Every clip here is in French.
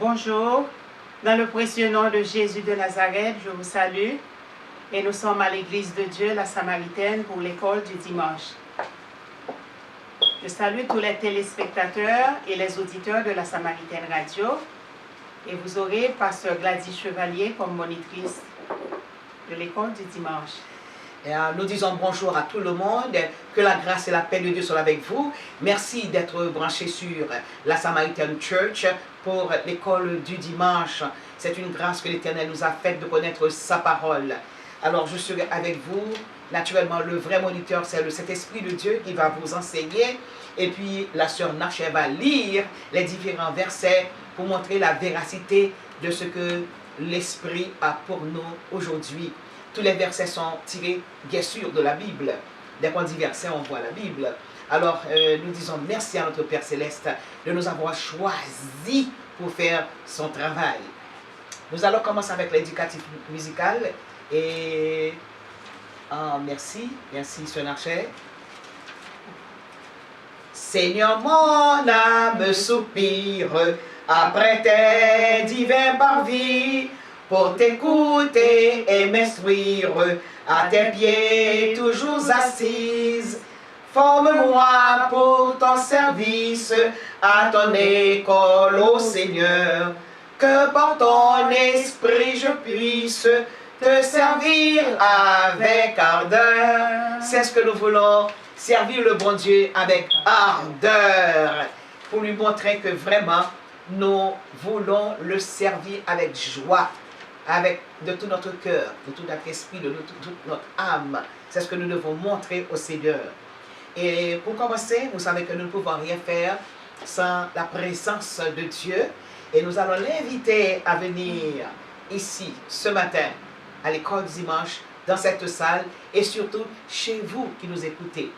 Bonjour, dans le précieux nom de Jésus de Nazareth, je vous salue et nous sommes à l'église de Dieu, la Samaritaine, pour l'école du dimanche. Je salue tous les téléspectateurs et les auditeurs de la Samaritaine Radio et vous aurez Pasteur Gladys Chevalier comme monitrice de l'école du dimanche. Et nous disons bonjour à tout le monde, que la grâce et la paix de Dieu soient avec vous. Merci d'être branchés sur la Samaritan Church pour l'école du dimanche. C'est une grâce que l'Éternel nous a faite de connaître sa parole. Alors je serai avec vous. Naturellement, le vrai moniteur, c'est le Saint-Esprit de Dieu qui va vous enseigner. Et puis la sœur Naché va lire les différents versets pour montrer la véracité de ce que l'Esprit a pour nous aujourd'hui. Tous les versets sont tirés, bien sûr, de la Bible. Dès qu'on dit verset, on voit la Bible. Alors, nous disons merci à notre Père Céleste de nous avoir choisis pour faire son travail. Nous allons commencer avec l'éducatif musical. Et merci, Sœur Naché. Seigneur, mon âme soupire après tes divins parvis, pour t'écouter et m'instruire, à tes pieds toujours assise. Forme-moi pour ton service, à ton école, ô Seigneur, que par ton esprit je puisse te servir avec ardeur. C'est ce que nous voulons, servir le bon Dieu avec ardeur, pour lui montrer que vraiment nous voulons le servir avec joie, avec de tout notre cœur, de tout notre esprit, de toute notre âme. C'est ce que nous devons montrer au Seigneur. Et pour commencer, vous savez que nous ne pouvons rien faire sans la présence de Dieu. Et nous allons l'inviter à venir ici, ce matin, à l'école du dimanche, dans cette salle, et surtout chez vous qui nous écoutez.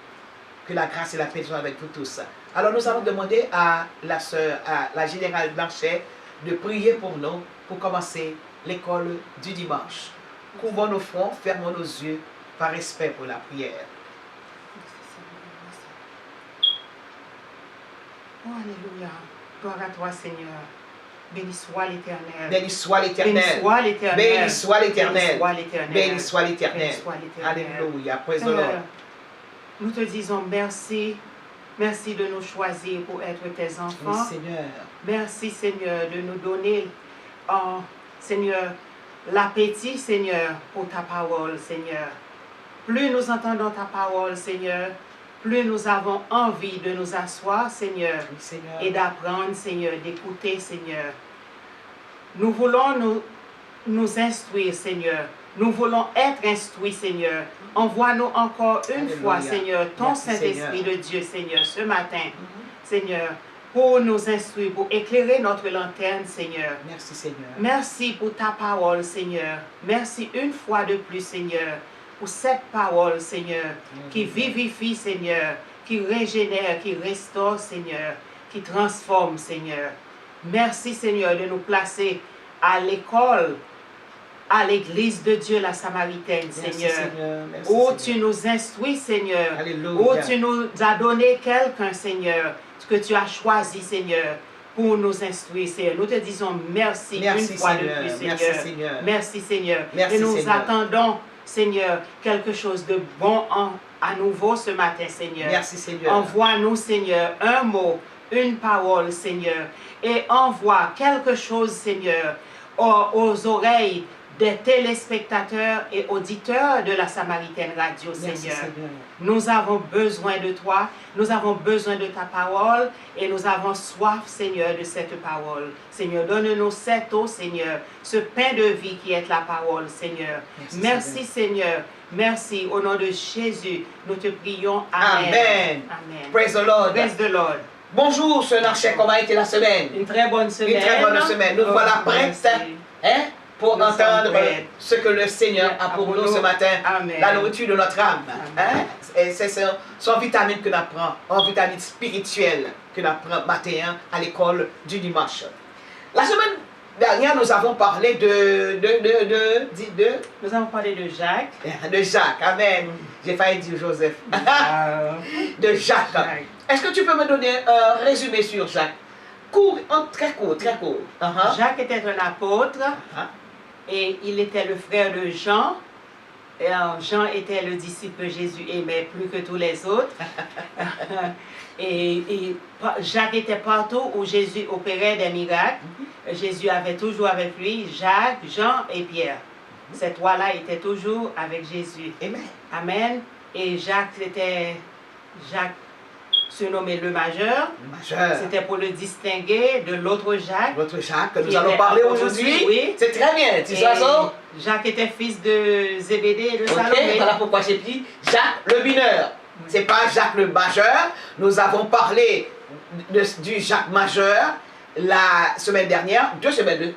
Que la grâce et la paix soient avec vous tous. Alors nous allons demander à la sœur, à la générale Blanchet, de prier pour nous, pour commencer l'école du dimanche. Couvrons nos fronts, fermons nos yeux, par respect pour la prière. Oh, alléluia. Gloire à toi, Seigneur. Béni soit l'Éternel. Béni soit l'Éternel. Béni soit l'Éternel. Béni soit l'Éternel. Béni soit l'Éternel. Béni soit l'Éternel. Alléluia. Praise the Lord. Nous te disons merci. Merci de nous choisir pour être tes enfants. Oui, Seigneur. Merci, Seigneur, de nous donner, Seigneur, l'appétit, Seigneur, pour ta parole, Seigneur. Plus nous entendons ta parole, Seigneur, plus nous avons envie de nous asseoir, Seigneur, Oui, Seigneur. et d'apprendre, Seigneur, d'écouter, Seigneur. Nous voulons nous instruire, Seigneur. Nous voulons être instruits, Seigneur. Envoie-nous encore une Alléluia. fois, Seigneur, ton Merci, Saint-Esprit Seigneur. de Dieu, Seigneur, ce matin, Seigneur, pour nous instruire, pour éclairer notre lanterne, Seigneur. Merci, Seigneur. Merci pour ta parole, Seigneur. Merci une fois de plus, Seigneur, pour cette parole, Seigneur, qui vivifie, Seigneur, qui régénère, qui restaure, Seigneur, qui transforme, Seigneur. Merci, Seigneur, de nous placer à l'école, à l'église de Dieu, la Samaritaine, Merci, Seigneur. Merci, Où Seigneur. tu nous instruis, Seigneur. Alléluia. Où tu nous as donné quelqu'un, Seigneur, que tu as choisi, Seigneur, pour nous instruire, Seigneur. Nous te disons merci, Merci, une fois Seigneur. de plus, Seigneur. Merci, Seigneur. Merci, Seigneur. Merci, Et nous Seigneur. attendons, Seigneur, quelque chose de bon à nouveau ce matin, Seigneur. Merci, Seigneur. Envoie-nous, Seigneur, un mot, une parole, Seigneur. Et envoie quelque chose, Seigneur, aux oreilles des téléspectateurs et auditeurs de la Samaritaine Radio, Merci, Seigneur. Seigneur. Nous avons besoin de toi, nous avons besoin de ta parole et nous avons soif, Seigneur, de cette parole. Seigneur, donne-nous cette eau, Seigneur, ce pain de vie qui est la parole, Seigneur. Merci, Seigneur. Merci. Au nom de Jésus, nous te prions. Amen. Amen. Amen. Praise the Lord. Praise the Lord. Bonjour, Sœur Naché, comment a été la semaine? Une très bonne semaine. Une très bonne semaine. Nous voilà prêtes, hein, pour Nous sommes entendre prêtes. ce que le Seigneur a pour nous ce matin. Amen. La nourriture de notre âme. Amen. Hein? Et c'est son vitamine que nous apprenons, en vitamine spirituelle que nous apprenons matin à l'école du dimanche. La semaine dernière, nous avons parlé de Nous avons parlé de Jacques. de Jacques. Amen. J'ai failli dire Joseph. De Jacques. Jacques. Est-ce que tu peux me donner un résumé sur Jacques? Court, très court, très court. Jacques était un apôtre et il était le frère de Jean. Et Jean était le disciple que Jésus aimait plus que tous les autres. et Jacques était partout où Jésus opérait des miracles. Jésus avait toujours avec lui Jacques, Jean et Pierre. Ces trois-là étaient toujours avec Jésus. Amen. Amen. Et Jacques surnommé le majeur. Le majeur. C'était pour le distinguer de l'autre Jacques. L'autre Jacques que nous allons parler aujourd'hui. Oui. C'est très bien. Tu sais ça? Jacques était fils de Zébédée et de Salomé. Voilà pourquoi j'ai dit Jacques le mineur. C'est pas Jacques le majeur. Nous avons parlé du Jacques majeur la semaine dernière, 2 semaines.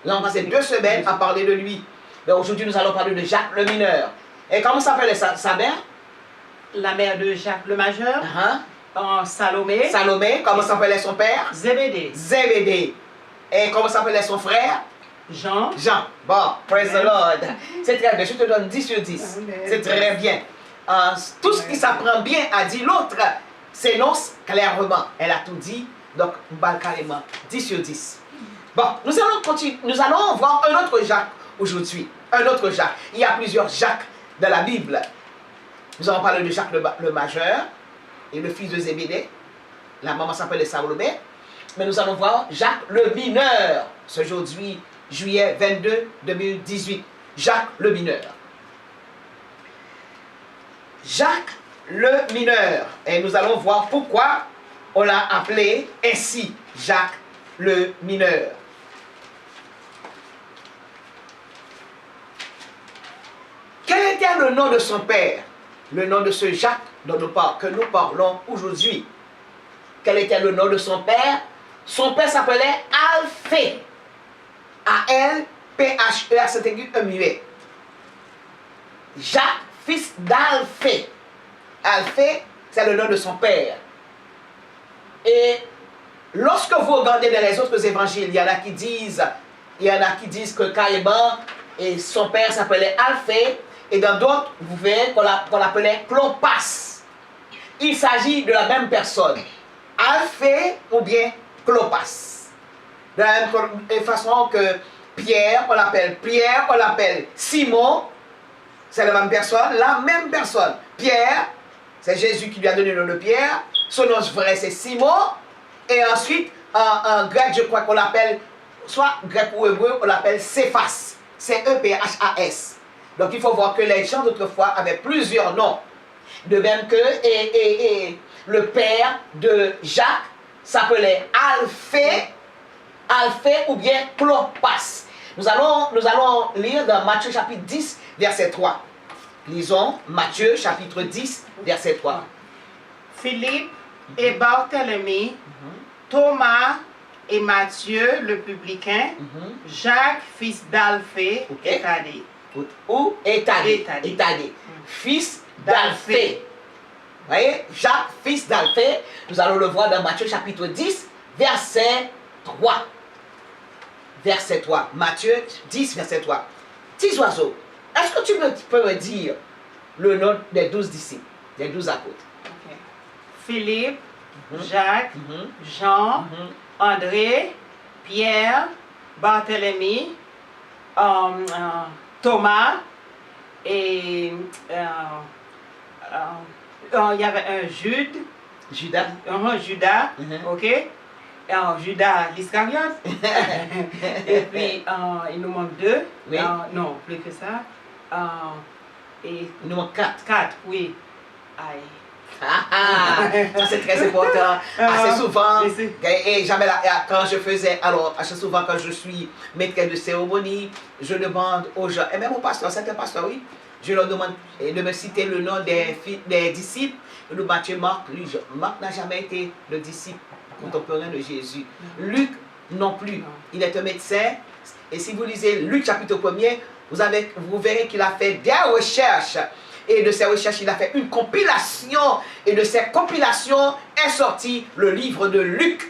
Là, on a passé 2 semaines à parler de lui. Mais aujourd'hui, nous allons parler de Jacques le mineur. Et comment s'appelait sa mère? La mère de Jacques le majeur. Salomé. Salomé. Comment s'appelait son père? Zébédée. Zébédée. Et comment s'appelait son frère? Jean. Jean. Bon, praise the Lord. C'est très bien. Je te donne 10 sur 10. C'est très bien. Tout ce qui s'apprend bien a dit l'autre s'énonce clairement. Elle a tout dit. Donc, on parle carrément 10 sur 10. Bon, nous allons continuer. Nous allons voir un autre Jacques aujourd'hui. Un autre Jacques. Il y a plusieurs Jacques dans la Bible. Nous allons parler de Jacques le majeur et le fils de Zébédée. La maman s'appelle Salomé. Mais nous allons voir Jacques le mineur. C'est aujourd'hui, juillet 22, 2018. Jacques le mineur. Jacques le mineur. Et nous allons voir pourquoi on l'a appelé ainsi, Jacques le mineur. Quel était le nom de son père? Le nom de ce Jacques que nous parlons aujourd'hui. Quel était le nom de son père? Son père s'appelait Alphée. A-L-P-H-E, accent aigu, E muet. Jacques, fils d'Alphée. Alphée, c'est le nom de son père. Et lorsque vous regardez dans les autres évangiles, il y en a qui disent que carrément, et son père s'appelait Alphée, et dans d'autres, vous verrez qu'on l'appelait Clopas. Il s'agit de la même personne. Alphée ou bien Clopas. De la même façon que Pierre, on l'appelle Simon, c'est la même personne, Pierre, c'est Jésus qui lui a donné le nom de Pierre, son nom vrai c'est Simon, et ensuite en grec je crois qu'on l'appelle, soit grec ou hébreu, on l'appelle Céphas, C-E-P-H-A-S. Donc il faut voir que les gens d'autrefois avaient plusieurs noms, de même que le père de Jacques s'appelait Alphée ou bien Clopas. Nous allons lire dans Matthieu chapitre 10, verset 3. Lisons Matthieu chapitre 10, verset 3. Philippe et Barthélemy, Thomas et Matthieu le publicain, Jacques fils d'Alphée et Thaddée. Ou Thaddée. Fils d'Alphée. Vous voyez, Jacques fils d'Alphée, nous allons le voir dans Matthieu chapitre 10, verset 3. Verset 3. Matthieu 10, verset 3. Petits oiseaux, est-ce que tu peux me dire le nom des 12 disciples, des 12 apôtres? Okay. Philippe, Jacques, Jean, André, Pierre, Barthélemy, Thomas et il y avait un Judas, ok? Judas l'Iscariote. Et puis, il nous manque 2. Oui. Non, plus que ça. Et il nous manque 4. 4, oui. Aïe. Ça c'est très important. Assez souvent, et jamais quand je faisais, alors assez souvent quand je suis maîtresse de cérémonie, je demande aux gens, et même au pasteur, certains pasteurs, oui, je leur demande de me citer le nom des disciples. Le Matthieu, Marc n'a jamais été le disciple contemporain de Jésus. Luc non plus. Il est un médecin. Et si vous lisez Luc chapitre 1er, vous verrez qu'il a fait des recherches. Et de ces recherches, il a fait une compilation. Et de ces compilations est sorti le livre de Luc.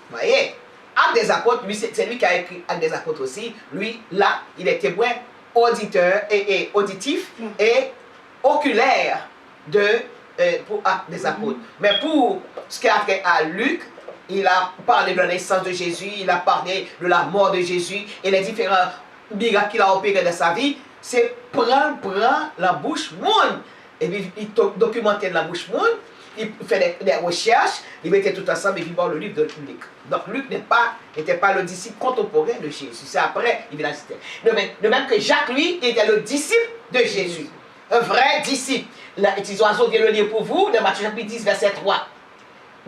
Vous voyez, Actes des apôtres, lui, c'est lui qui a écrit Actes des apôtres aussi. Lui, là, il est témoin auditeur et auditif et oculaire pour Actes des apôtres. Mais pour ce qui a trait à Luc, il a parlé de la naissance de Jésus, il a parlé de la mort de Jésus et les différents miracles qu'il a opérés dans sa vie. C'est prendre la bouche monde. Et puis il documentait la bouche monde, il fait des recherches, il mettait tout ensemble et puis voir le livre de Luc. Donc Luc n'était pas le disciple contemporain de Jésus. C'est après, il vient citer. De même que Jacques, lui, était le disciple de Jésus. Un vrai disciple. Les petits oiseaux viennent le lire pour vous, dans Matthieu chapitre 10, verset 3.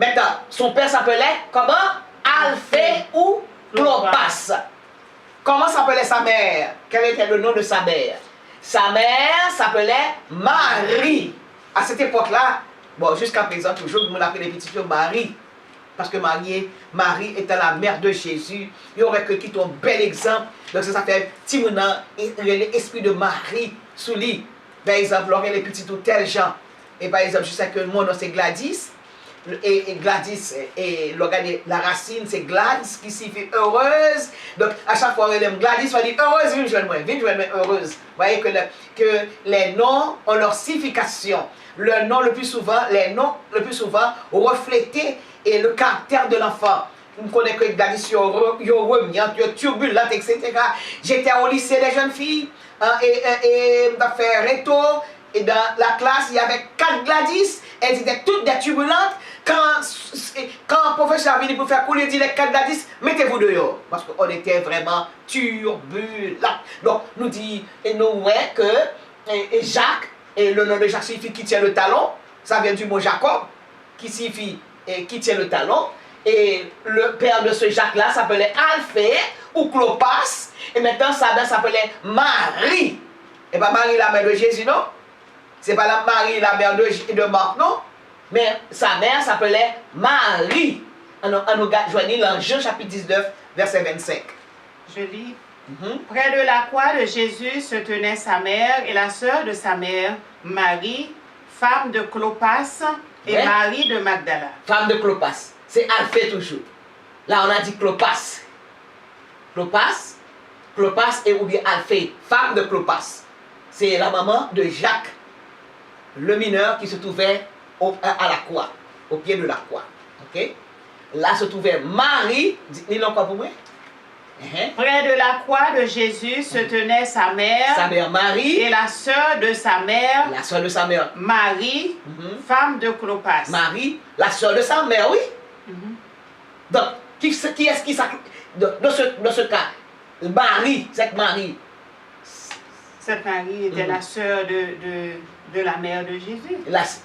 Maintenant, son père s'appelait comment? Alphée ou Clopas. Comment s'appelait sa mère? Quel était le nom de sa mère? Sa mère s'appelait Marie. À cette époque-là, bon, jusqu'à présent, toujours, on appelle les petits filles Marie. Parce que Marie était la mère de Jésus. Il y aurait que qui un bel exemple. Donc ça fait Timona et l'esprit de Marie sous lui. Par exemple, on les petits tout tel gens. Et par exemple, je sais que mon nom c'est Gladys. Et Gladys, et la racine c'est Gladys qui signifie heureuse. Donc à chaque fois on aime Gladys, on dit heureuse, viens joindre moi, heureuse. Vous voyez que les noms ont leur signification. Le nom le plus souvent, les noms le plus souvent reflétaient et le caractère de l'enfant. On connaît que Gladys, il est turbulente, etc. J'étais au lycée des jeunes filles et on a fait réto. Et dans la classe, il y avait 4 Gladys. Elles étaient toutes des turbulentes. Quand le professeur est venu pour faire couler, il dit les 4 Gladys, mettez-vous dehors. Parce qu'on était vraiment turbulents. Donc, nous dit, et nous, ouais, que Jacques, et le nom de Jacques signifie qui tient le talon. Ça vient du mot Jacob, qui signifie qui tient le talon. Et le père de ce Jacques-là s'appelait Alphée ou Clopas. Et maintenant, sa mère s'appelait Marie. Et pas Marie, la mère de Jésus, non? C'est pas la Marie, la mère de Marc, non? Mais sa mère s'appelait Marie. On nous joignit dans Jean chapitre 19, verset 25. Je lis. Près de la croix de Jésus se tenait sa mère et la sœur de sa mère, Marie, femme de Clopas, et Marie de Magdala. Femme de Clopas. C'est Alphée toujours. Là, on a dit Clopas. Clopas et ou bien Alphée, femme de Clopas. C'est la maman de Jacques, le mineur qui se trouvait à la croix, au pied de la croix. Ok? Là se trouvait Marie, dis-le encore pour moi. Près de la croix de Jésus se tenait sa mère Marie, et la sœur de sa mère, Marie, femme de Clopas. Marie, la sœur de sa mère, oui. Donc, qui est-ce qui s'accroche? Dans ce cas, Marie, cette Marie. Cette Marie était la sœur de la mère de Jésus.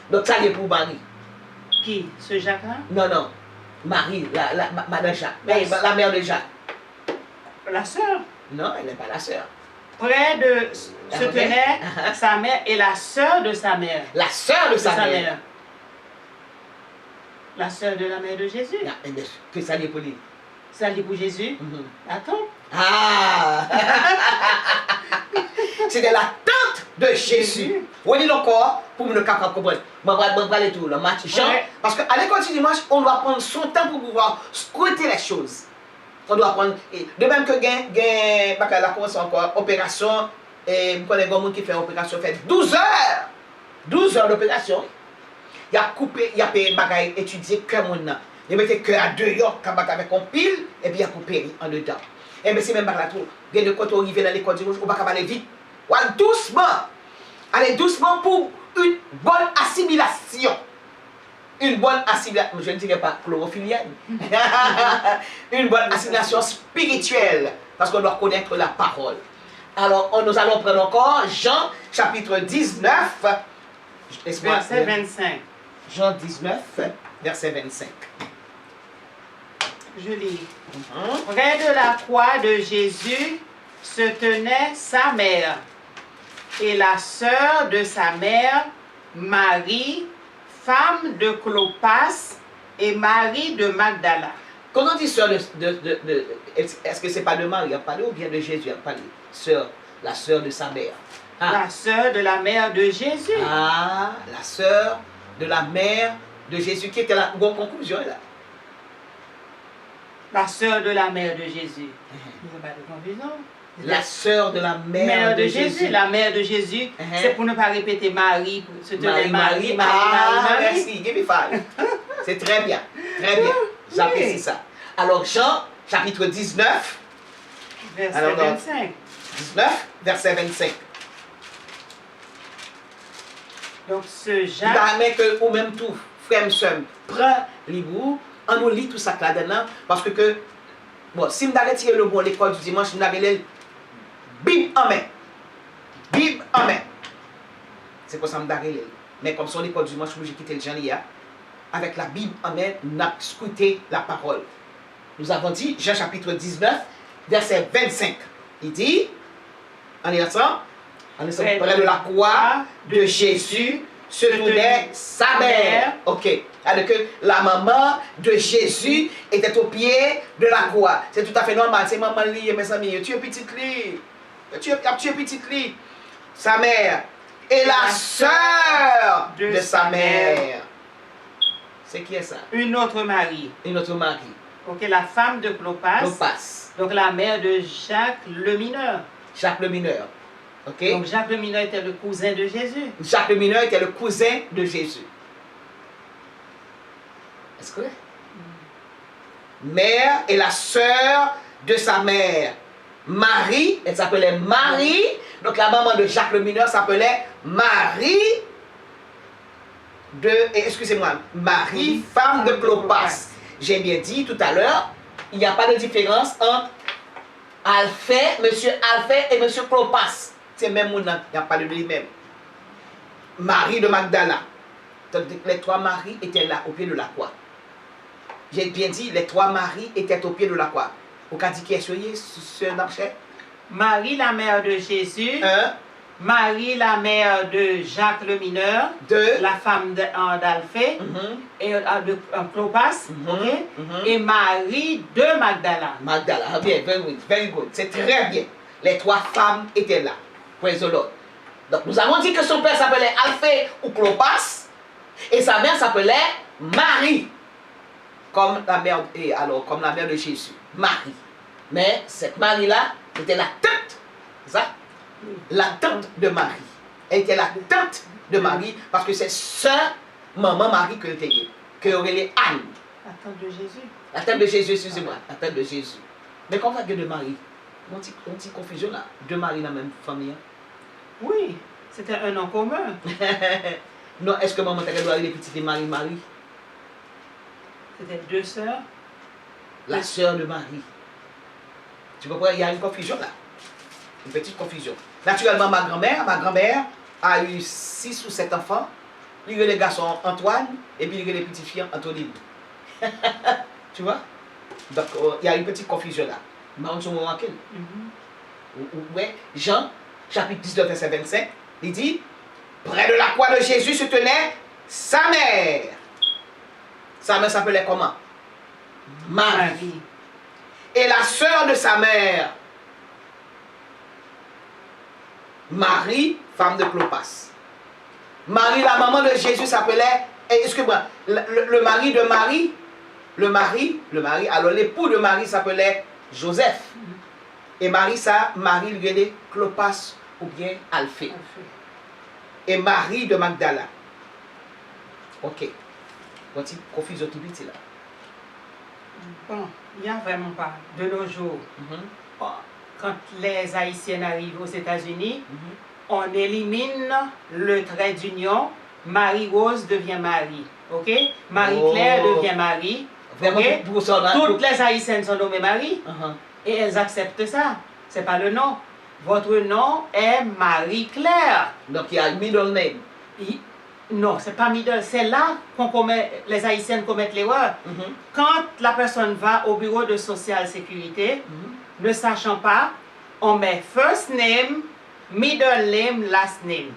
Donc ça y est pour Marie. Qui? Ce Jacques-là? Non. Marie, Madame Jacques. La mère de Jacques. La sœur? Non, elle n'est pas la sœur. Près de se tenait sa mère et la sœur de sa mère. La sœur de sa mère. La sœur de la mère de Jésus. Que ça y est pour lui. Ça y est pour Jésus? Attends. Ah! C'était la tante de Jésus. On dit encore, pour nous capables de comprendre. Je vais aller tout le match. Parce qu'à l'école du dimanche, on doit prendre son temps pour pouvoir scruter les choses. On doit prendre. De même que la commence encore, opération, et vous connaissez un monde qui fait opération, fait 12 heures. 12 heures d'opération. Il a coupé, il a payé bagaille étudier que mon nom. Il mettait que à 2 heures, avec un pile, et puis il a coupé en dedans. Et bien c'est même par là tout. Il y a de quand on arrive dans l'école du dimanche, on va aller vite. Allez doucement pour une bonne assimilation. Une bonne assimilation, je ne dirais pas chlorophyllienne. Une bonne assimilation spirituelle. Parce qu'on doit connaître la parole. Alors, nous allons prendre encore Jean chapitre 19, verset 25. Jean 19, verset 25. Je lis. Près de la croix de Jésus se tenait sa mère et la sœur de sa mère, Marie, femme de Clopas, et Marie de Magdala. Quand on dit sœur est-ce que c'est pas de Marie à parler ou bien de Jésus à parler? Sœur, la sœur de sa mère. La sœur de la mère de Jésus. Ah, la sœur de la mère de Jésus, qui était la bonne conclusion là. La sœur de la mère de Jésus. Il n'y a pas de confusion. La sœur de la mère de Jésus. La mère de Jésus, c'est pour ne pas répéter Marie. Marie. Merci, give me five. C'est très bien, très bien. J'apprécie ça. Alors, Jean, chapitre 19. Verset 25. 19, verset 25. Donc, ce Jacques. Jamais que, ou même tout, frère, monsieur, prends les bouts, on nous lit tout ça là-dedans, parce que, bon, si je m'arrête tirer le bon l'école du dimanche, je m'arrête le Bible en main. Bible en main. C'est pour ça que je m'arrête. Mais comme son l'école du dimanche, j'ai quitté le Jean-Lia, avec la Bible en main, nous avons écouté la parole. Nous avons dit, Jean chapitre 19, verset 25. Il dit, on est ensemble? On est ensemble. Près de la croix de Jésus se tenait sa mère. Ok. Alors que la maman de Jésus était au pied de la croix. C'est tout à fait normal. C'est maman liée, mes amis. Tu es petite lit. Tu es petite lit. Sa mère. Et la sœur de sa mère. C'est qui est ça? Une autre Marie. Une autre Marie. Ok, la femme de Clopas. Clopas. Donc la mère de Jacques le mineur. Jacques le mineur. Ok. Donc Jacques le mineur était le cousin de Jésus. Jacques le mineur était le cousin de Jésus. Est-ce que? Mère et la sœur de sa mère. Marie, elle s'appelait Marie. Donc la maman de Jacques le mineur s'appelait Marie de, excusez-moi, Marie, femme de Clopas. J'ai bien dit tout à l'heure, il n'y a pas de différence entre Alphée, monsieur Alphée et monsieur Clopas. C'est même mon nom, il n'y a pas de lui-même. Marie de Magdala. Donc, les trois Maries étaient là, au pied de la croix. J'ai bien dit, les trois Maries étaient au pied de la croix. Au cas dit qui est ce Napchet? Marie, la mère de Jésus. Un. Marie, la mère de Jacques le mineur. Deux. La femme d'Alphée. Et de Clopas. Ok? Et Marie de Magdala. Magdala, ah bien, very good, very good. C'est très bien. Les trois femmes étaient là. Praise the Lord. Donc nous avons dit que son père s'appelait Alphée ou Clopas et sa mère s'appelait Marie. Comme la mère, et alors, comme la mère de Jésus. Marie. Mais cette Marie-là était la tante. C'est ça? La tante de Marie. Elle était la tante de Marie parce que c'est sa maman Marie que était, que aurait Anne. La tante de Jésus. La tante de Jésus, excusez-moi. La tante de Jésus. Mais comment va de Marie? On dit confusion là. Deux Marie dans la même famille. Oui, c'était un nom commun. Non, est-ce que maman t'a doit les petites Marie? C'était deux sœurs. La sœur de Marie. Tu comprends? Il y a une confusion là. Une petite confusion. Naturellement, ma grand-mère a eu 6 ou 7 enfants. Il y a les garçons Antoine et puis il y a les petites filles Antonine. Tu vois? Donc, il y a une petite confusion là. Mais on se moque. Ouais, Jean, chapitre 19, verset 25, il dit, près de la croix de Jésus se tenait sa mère. Sa mère s'appelait comment? Marie. Et la sœur de sa mère, Marie, femme de Clopas. Marie, la maman de Jésus s'appelait, excusez-moi, le mari de Marie, le mari, alors l'époux de Marie s'appelait Joseph. Et Marie, ça, Marie lui est Clopas ou bien Alphée. Et Marie de Magdala. Ok. Quand il confuse tout petit là. Bon, il n'y a vraiment pas. De nos jours, quand les Haïtiennes arrivent aux États-Unis, on élimine le trait d'union. Marie-Rose devient Marie. Ok? Marie-Claire devient Marie. Okay? Toutes les Haïtiennes sont nommées Marie. Et elles acceptent ça. Ce n'est pas le nom. Votre nom est Marie-Claire. Donc il y a un middle name. Non, ce n'est pas middle. C'est là qu'on les Haïtiennes commettent l'erreur. Quand la personne va au bureau de Social Sécurité, ne sachant pas, on met first name, middle name, last name.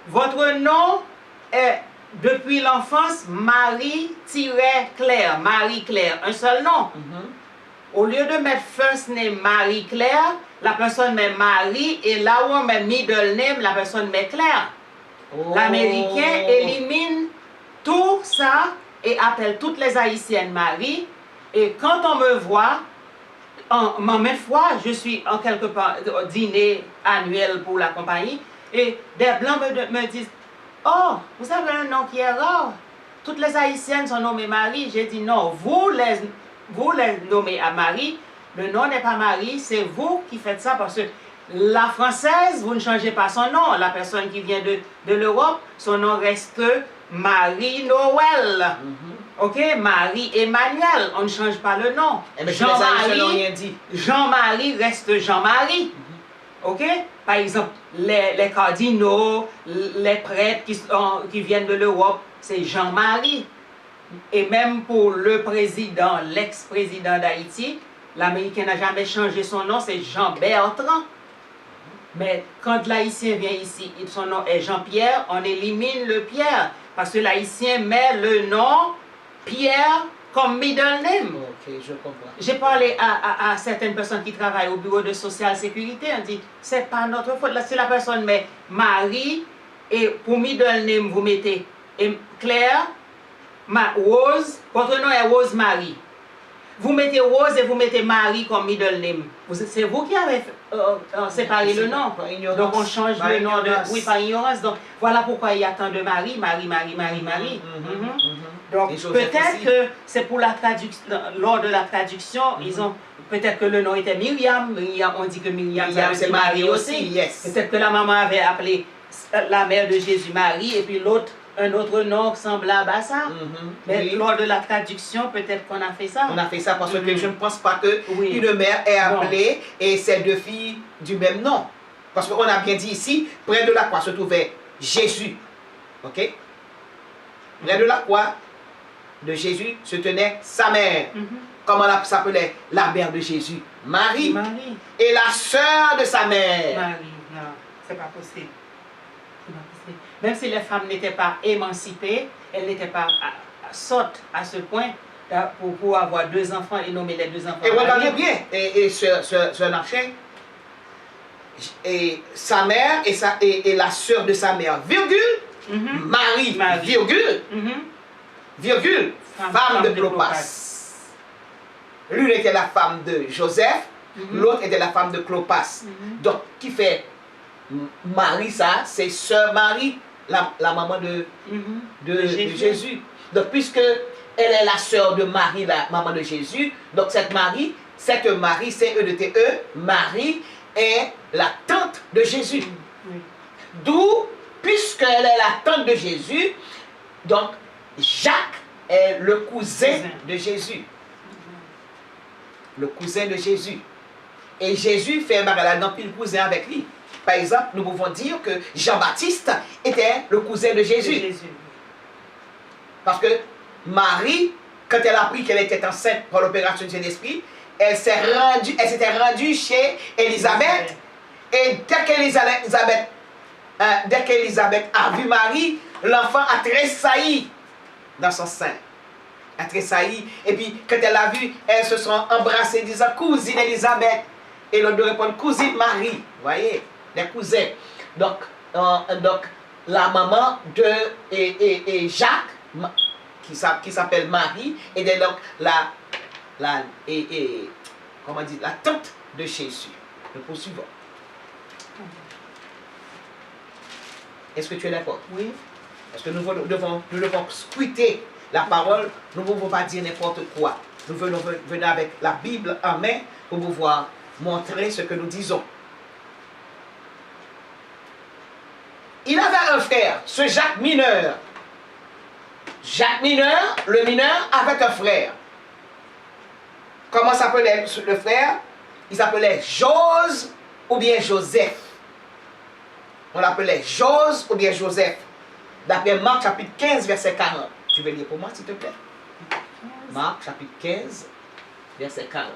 Votre nom est depuis l'enfance Marie-Claire. Marie-Claire, un seul nom. Au lieu de mettre first name Marie-Claire, la personne met Marie et là où on met middle name, la personne met Claire. L'Américain élimine tout ça et appelle toutes les Haïtiennes Marie. Et quand on me voit, même fois, je suis en quelque part dîner annuel pour la compagnie et des Blancs me disent, oh, vous avez un nom qui est rare. toutes les Haïtiennes sont nommées Marie. J'ai dit non, vous les nommez à Marie. Le nom n'est pas Marie, c'est vous qui faites ça parce que la française, vous ne changez pas son nom. La personne qui vient de l'Europe, son nom reste Marie-Noël. Ok, Marie-Emmanuel, on ne change pas le nom. Jean-Marie reste Jean-Marie. Ok, par exemple, les cardinaux, les prêtres qui viennent de l'Europe, c'est Jean-Marie. Et même pour le président, l'ex-président d'Haïti, l'Américain n'a jamais changé son nom, c'est Jean-Bertrand. Mais quand l'Haïtien vient ici et son nom est Jean-Pierre, on élimine le Pierre. Parce que l'Haïtien met le nom Pierre comme middle name. Ok, je comprends. J'ai parlé à certaines personnes qui travaillent au bureau de social sécurité, on dit, c'est pas notre faute. Là, si la personne met Marie, et pour middle name, vous mettez Claire, Rose, votre nom est Rose-Marie. Vous mettez Rose et vous mettez Marie comme middle name. C'est vous qui avez séparé le nom. Donc on change le nom de... Oui, par ignorance. Donc voilà pourquoi il y a tant de Marie. Donc peut-être que c'est pour la traduction, lors de la traduction, ils ont... Peut-être que le nom était Myriam. On dit que Myriam c'est Marie aussi. Yes. Peut-être que la maman avait appelé la mère de Jésus Marie et puis l'autre un autre nom semblable à ça. Mais lors de la traduction, peut-être qu'on a fait ça. On a fait ça parce que je ne pense pas qu'une mère ait appelé et ses deux filles du même nom. Parce qu'on a bien dit ici, près de la croix se trouvait Jésus. Ok? Près de la croix de Jésus se tenait sa mère. Comment elle s'appelait? La mère de Jésus, Marie. Et la sœur de sa mère. Marie, non, c'est pas possible. Même si les femmes n'étaient pas émancipées, elles n'étaient pas sottes à ce point pour avoir deux enfants et nommer les deux enfants. Et regardez bien, et ce Naché, et sa mère et la sœur de sa mère, virgule, Marie, virgule, femme de Clopas. L'une était la femme de Joseph, l'autre était la femme de Clopas. Donc, qui fait Marie, ça, c'est sœur Marie, la maman de Jésus. Donc, puisque elle est la sœur de Marie, la maman de Jésus, donc cette Marie, C-E-D-T-E, Marie est la tante de Jésus. D'où, puisqu'elle est la tante de Jésus, donc Jacques est le cousin de Jésus. Le cousin de Jésus. Et Jésus fait mariage dans pile cousin avec lui. Par exemple, nous pouvons dire que Jean-Baptiste était le cousin de Jésus. Parce que Marie, quand elle a appris qu'elle était enceinte par l'opération du Saint-Esprit, elle s'était rendue chez Élisabeth. Et dès qu'Élisabeth a vu Marie, l'enfant a tressailli dans son sein. A tressailli. Et puis, quand elle a vu, elles se sont embrassées, disant cousine Élisabeth. Et l'autre répond cousine Marie. Vous voyez, les cousins. Donc la maman de Jacques, qui s'appelle Marie, et donc comment dire, la tante de Jésus. Le poursuivant. Est-ce que tu es d'accord? Oui. Parce que nous devons scruter la parole, nous ne pouvons pas dire n'importe quoi. Nous venons avec la Bible en main pour pouvoir montrer ce que nous disons. Il avait un frère, ce Jacques mineur. Jacques mineur, le mineur, avait un frère. Comment s'appelait le frère? Il s'appelait Jose ou bien Joseph. On l'appelait Jose ou bien Joseph. D'après Marc chapitre 15, verset 40. Tu veux lire pour moi, s'il te plaît? Marc chapitre 15, verset 40.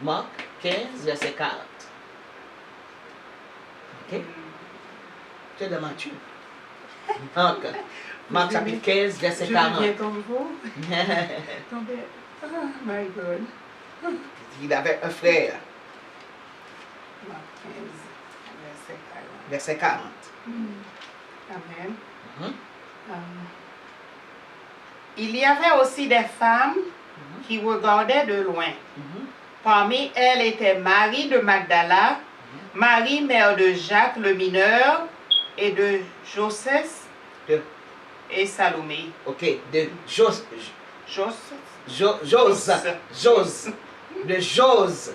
Marc 15, verset 40. Ok? Tu es de Matthieu. Marc chapitre 15, verset 40. Je viens comme vous. Oh my God. Il avait un frère. Marc 15, verset 40. Verset 40. Amen. Il y avait aussi des femmes qui regardaient de loin. Parmi elles était Marie de Magdala, Marie, mère de Jacques le mineur, et de Joseph De, et Salomé. ok, de Jos, Joseph. Jos, de Jos.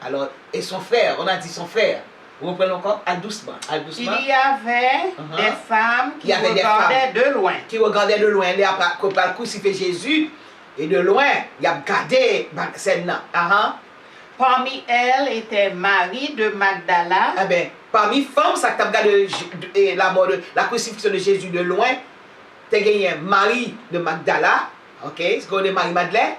Alors, et son frère, on a dit son frère. Vous reprenez encore, al doucement. Il y avait des femmes qui regardaient de loin. Qui regardaient de loin, il y a pas crucifié Jésus, et de loin, il a gardé scène. Parmi elles était Marie de Magdala. Eh bien, parmi femmes, ça qui a regardé la mort la crucifixion de Jésus de loin, tu as gagné Marie de Magdala, ok, c'est qu'on est Marie-Madeleine.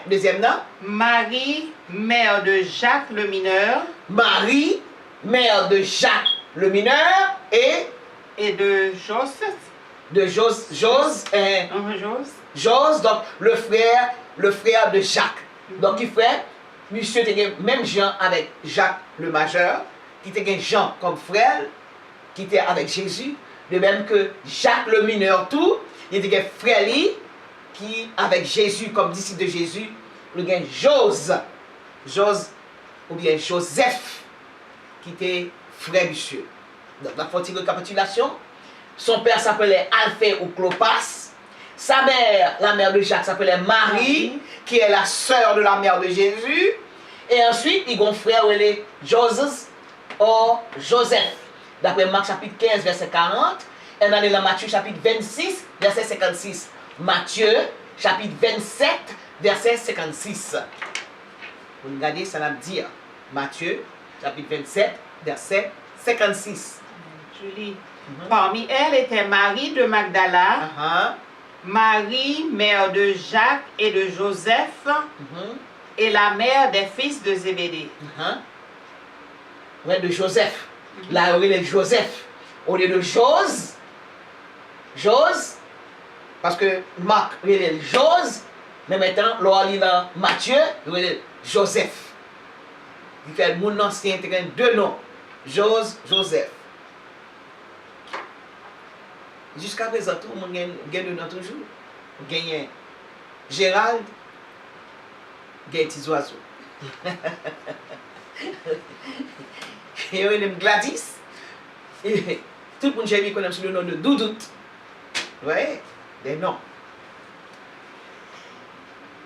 Deuxième nom? Marie, mère de Jacques le mineur. Marie, mère de Jacques le mineur, et de Joseph. De Jos, donc le frère de Jacques. Donc il fait, monsieur était même Jean avec Jacques le majeur, qui était Jean comme frère, qui était avec Jésus, de même que Jacques le mineur tout, il était frère qui avec Jésus comme disciple de Jésus, le gain Jos ou bien Joseph, qui était frère monsieur. Donc la faute récapitulation, son père s'appelait Alphée ou Clopas, sa mère, la mère de Jacques, s'appelait Marie, qui est la sœur de la mère de Jésus, et ensuite il y a un frère, il est Joseph ou Joseph, d'après Marc chapitre 15 verset 40, et dans Matthieu chapitre 26 verset 56. Matthieu, chapitre 27, verset 56. Vous regardez, ça va dire. Matthieu, chapitre 27, verset 56. Je lis. Parmi elles était Marie de Magdala, Marie, mère de Jacques et de Joseph, et la mère des fils de Zébédée. Ouais, de Joseph. Là, il est Joseph. Au lieu de Jos, parce que Marc, il est Jos, mais maintenant, l'on lit dans Matthieu, il est Joseph. Il fait mon ancien terrain deux noms, Joseph. Jusqu'à présent, tout le monde gagne dedans toujours. Gagne Gérald, gagne petits oiseaux. Et il y a Gladys. Et tout le monde j'ai mis qu'on aime sous le nom de Doudout. Ouais, des noms.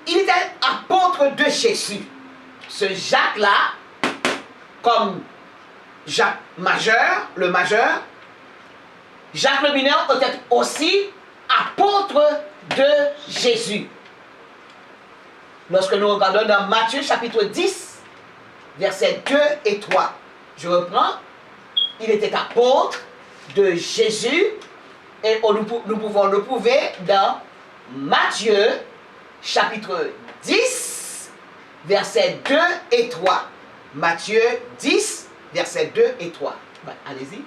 Il était apôtre de Jésus. Ce Jacques-là, comme Jacques majeur, le majeur, Jacques le mineur était aussi apôtre de Jésus. Lorsque nous regardons dans Matthieu chapitre 10, versets 2 et 3, je reprends, il était apôtre de Jésus et nous pouvons le prouver dans Matthieu chapitre 10, versets 2 et 3. Matthieu 10, versets 2 et 3. Ouais, allez-y.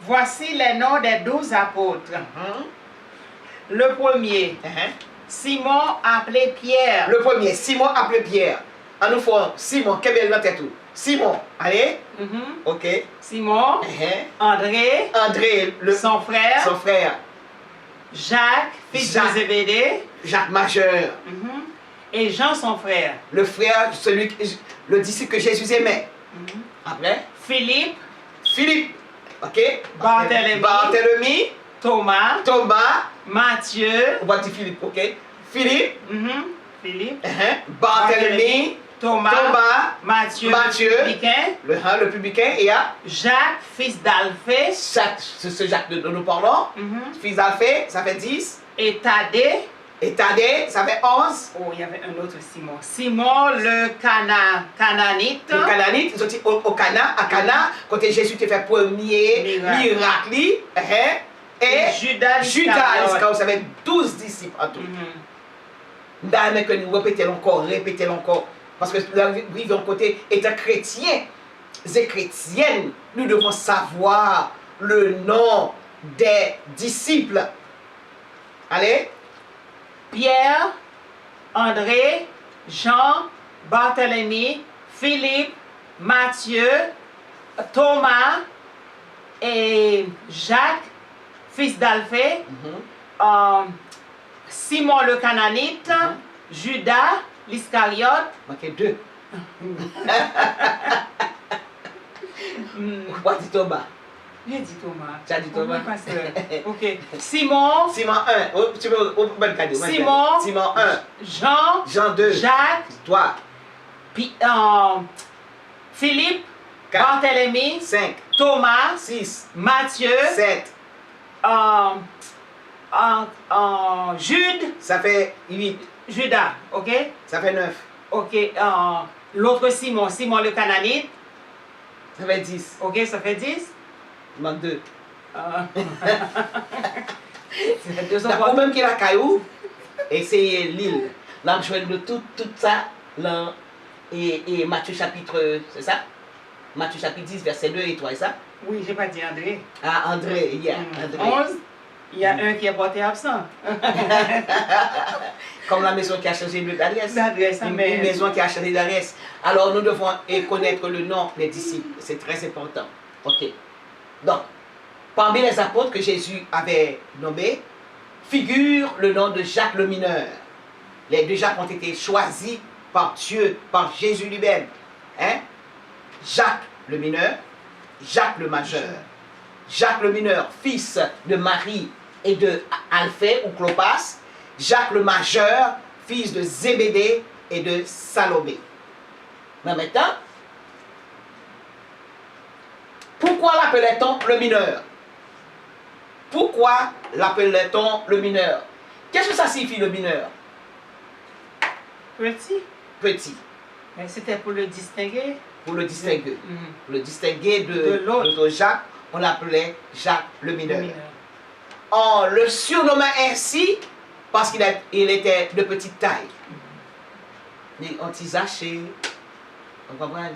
Voici les noms des 12 apôtres. Le premier, Simon appelé Pierre. Le premier, Simon appelé Pierre. En nous faisant Simon, quel est le tout? Simon, allez. Ok. Simon, André, son frère. Son frère. Jacques, fils de Zébédée. Jacques majeur. Et Jean, son frère. Le frère, le disciple que Jésus aimait. Après. Philippe. Ok. Barthélemy. Thomas. Matthieu. On va dire Philippe, ok. Philippe. Barthélemy. Thomas. Matthieu. Le publicain. Et à Jacques, fils d'Alphée. C'est ce Jacques dont nous parlons. Fils d'Alphée, ça fait 10. Et Thaddée. Ça fait 11. Oh, il y avait un autre Simon. Simon le Cananite. Le Cananite, ils sont au Cana, à Cana, quand Jésus te fait premier miracle. Et Judas Iscariot, ça fait 12 disciples en tout. Mais que nous répétons encore. Parce que nous vivons côté étant chrétiens et chrétiennes, nous devons savoir le nom des disciples. Allez. Pierre, André, Jean, Barthélemy, Philippe, Matthieu, Thomas et Jacques, fils d'Alphée, Simon le Cananite, Judas l'Iscariote. Manquez 2. Quoi dit Thomas? J'ai dit Thomas. Tu as dit Thomas? Oui, pasteur. Ok. Simon. Simon 1. Oh, tu veux bon cadeau. Simon. Simon 1. Jean. Jean 2. Jacques. Toi. Philippe. 4. Barthélemy. 5. Thomas. 6. Matthieu. 7. Jude. Ça fait 8. Judas. Ok. Ça fait 9. Ok. L'autre Simon. Simon le Cananite. Ça fait 10. Ok, ça fait 10. Il manque 2. C'est 2 Le problème qu'il a caillou, et c'est l'île. Là, je de tout ça, là, et Matthieu chapitre, c'est ça? Matthieu chapitre 10, verset 2 et 3, c'est ça? Oui, j'ai pas dit André. Ah, André, yeah, André. 11, il y a un qui est porté absent. Comme la maison qui a changé d'adresse. Une mais... maison qui a changé d'adresse. Alors, nous devons connaître le nom des disciples. C'est très important. Ok. Donc, parmi les apôtres que Jésus avait nommés, figure le nom de Jacques le mineur. Les 2 Jacques ont été choisis par Dieu, par Jésus lui-même. Hein? Jacques le mineur, Jacques le majeur. Jacques le mineur, fils de Marie et de Alphée ou Clopas. Jacques le majeur, fils de Zébédée et de Salomé. Mais maintenant, pourquoi l'appelait-on le mineur? Pourquoi l'appelait-on le mineur? Qu'est-ce que ça signifie le mineur? Petit. Petit. Mais c'était pour le distinguer. Pour le distinguer. Pour le distinguer de l'autre Jacques, on l'appelait Jacques le mineur. On le surnommait ainsi parce qu'il était de petite taille. Il antisaché. On comprend?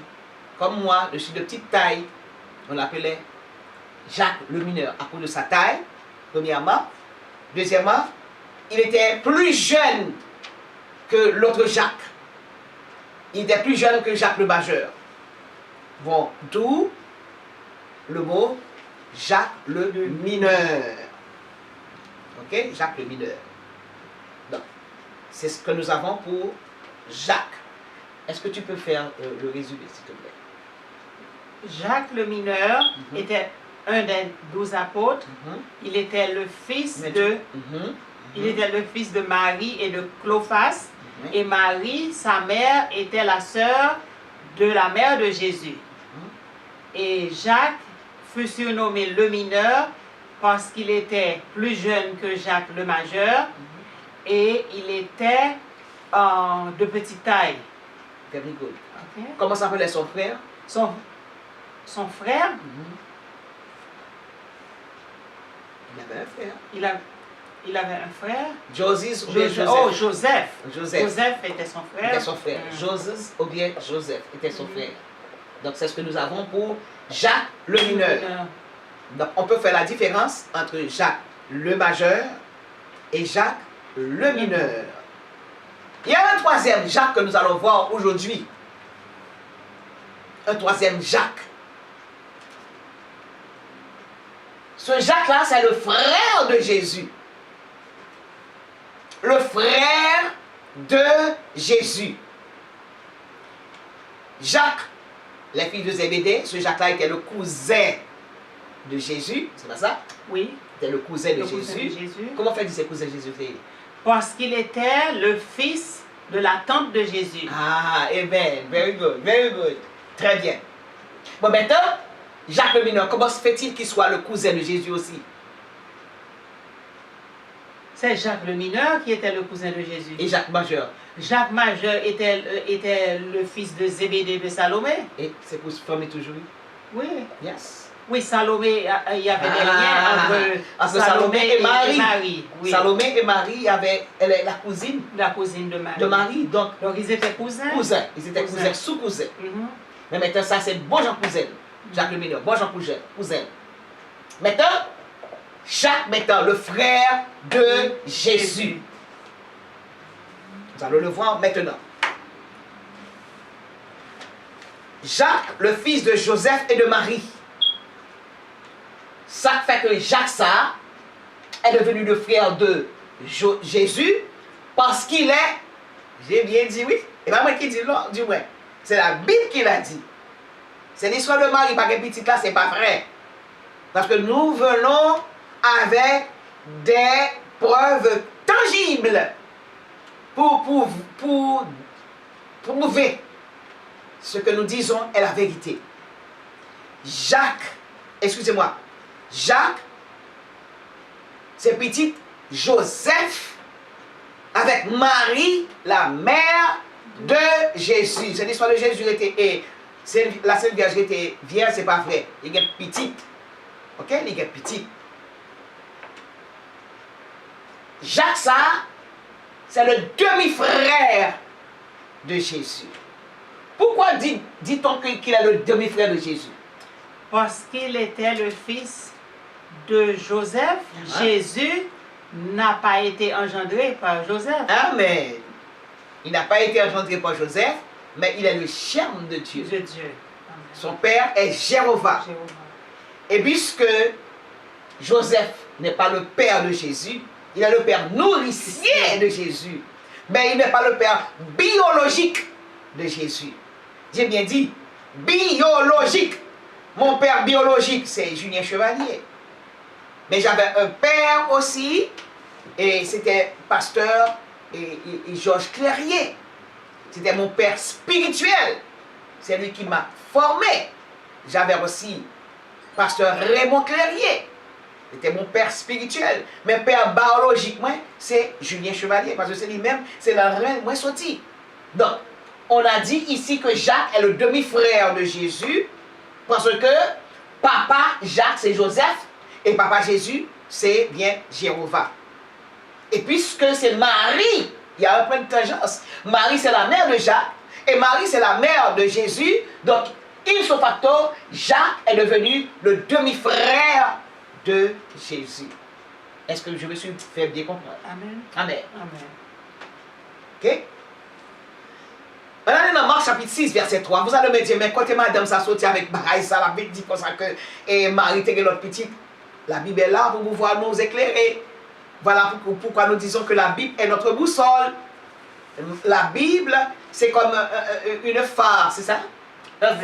Comme moi, je suis de petite taille. On l'appelait Jacques le mineur à cause de sa taille, premièrement. Deuxièmement, il était plus jeune que l'autre Jacques. Il était plus jeune que Jacques le majeur. Bon, d'où le mot Jacques le mineur. Ok, Jacques le mineur. Donc, c'est ce que nous avons pour Jacques. Est-ce que tu peux faire le résumé, s'il te plaît? Jacques le mineur était un des 12 apôtres. Il était le fils de il était le fils de Marie et de Clophas. Et Marie, sa mère, était la sœur de la mère de Jésus. Et Jacques fut surnommé le mineur parce qu'il était plus jeune que Jacques le majeur et il était de petite taille. Very good. Okay. Comment s'appelait son frère? Son frère, Il avait un frère. il avait un frère. Joseph. Joseph. Joseph était son frère. Était son frère. Joseph ou bien Joseph était son frère. Donc c'est ce que nous avons pour Jacques le mineur. Donc on peut faire la différence entre Jacques le majeur et Jacques le mineur. Il y a un troisième Jacques que nous allons voir aujourd'hui. Un troisième Jacques. Ce Jacques-là, c'est le frère de Jésus. Le frère de Jésus. Jacques, les filles de Zébédée, ce Jacques-là était le cousin de Jésus. C'est pas ça? Oui. C'était le cousin de Jésus. Comment fait-il ses cousins de Jésus? Parce qu'il était le fils de la tante de Jésus. Ah, amen. Very good, very good. Très bien. Bon, maintenant, Jacques le mineur, comment se fait-il qu'il soit le cousin de Jésus aussi? C'est Jacques le mineur qui était le cousin de Jésus. Et Jacques majeur? Jacques majeur était le fils de Zébédée de Salomé. Et c'est pour se former toujours? Oui. Yes. Oui, Salomé, il y avait des liens entre Salomé et Marie. Oui. Salomé et Marie, elle est la cousine. La cousine de Marie. De Marie, donc ils étaient cousins. Ils étaient cousins, sous-cousins. Mais maintenant, ça c'est bon Jean cousin. Jacques le mineur, bon Jean cousin. Maintenant, Jacques, le frère de Jésus. Nous allons le voir maintenant. Jacques, le fils de Joseph et de Marie. Ça fait que Jacques, ça, est devenu le frère de Jésus parce qu'il est, j'ai bien dit oui, et pas moi qui dis non, du moins, c'est la Bible qui l'a dit. C'est l'histoire de Marie, pas que petit là, c'est pas vrai. Parce que nous venons avec des preuves tangibles pour prouver ce que nous disons est la vérité. Excusez-moi, Jacques, c'est petit Joseph, avec Marie, la mère de Jésus. C'est l'histoire de Jésus et la Sainte Vierge était vierge, c'est pas vrai. Il est petite. Ok? Il est petite. Jacques, ça, c'est le demi-frère de Jésus. Pourquoi dit-on qu'il est le demi-frère de Jésus? Parce qu'il était le fils de Joseph. Jésus n'a pas été engendré par Joseph. Amen. Il n'a pas été engendré par Joseph, mais il est le germe de Dieu. De Dieu. Amen. Son père est Jéhovah. Et puisque Joseph n'est pas le père de Jésus, il est le père nourricier de Jésus, mais il n'est pas le père biologique de Jésus. J'ai bien dit, biologique. Mon père biologique, c'est Julien Chevalier. Mais j'avais un père aussi, et c'était pasteur et Georges Clérier. C'était mon père spirituel. C'est lui qui m'a formé. J'avais aussi pasteur Raymond Clérier. C'était mon père spirituel. Mais père biologique, moi, c'est Julien Chevalier. Parce que c'est lui-même, c'est la reine, moi, sorti. Donc, on a dit ici que Jacques est le demi-frère de Jésus. Parce que papa Jacques, c'est Joseph. Et papa Jésus, c'est bien Jéhovah. Et puisque c'est Marie, il y a un point de tangence. Marie, c'est la mère de Jacques. Et Marie, c'est la mère de Jésus. Donc, ipso facto, Jacques est devenu le demi-frère de Jésus. Est-ce que je me suis fait bien comprendre? Amen. Amen. Amen. Ok? Maintenant, dans Marc chapitre 6, verset 3, vous allez me dire, mais quand madame ça sorti avec Baraï, ça la Bible dit comme ça que et Marie était l'autre petite. La Bible est là pour pouvoir nous éclairer. Voilà pourquoi nous disons que la Bible est notre boussole. La Bible, c'est comme une phare, c'est ça? Un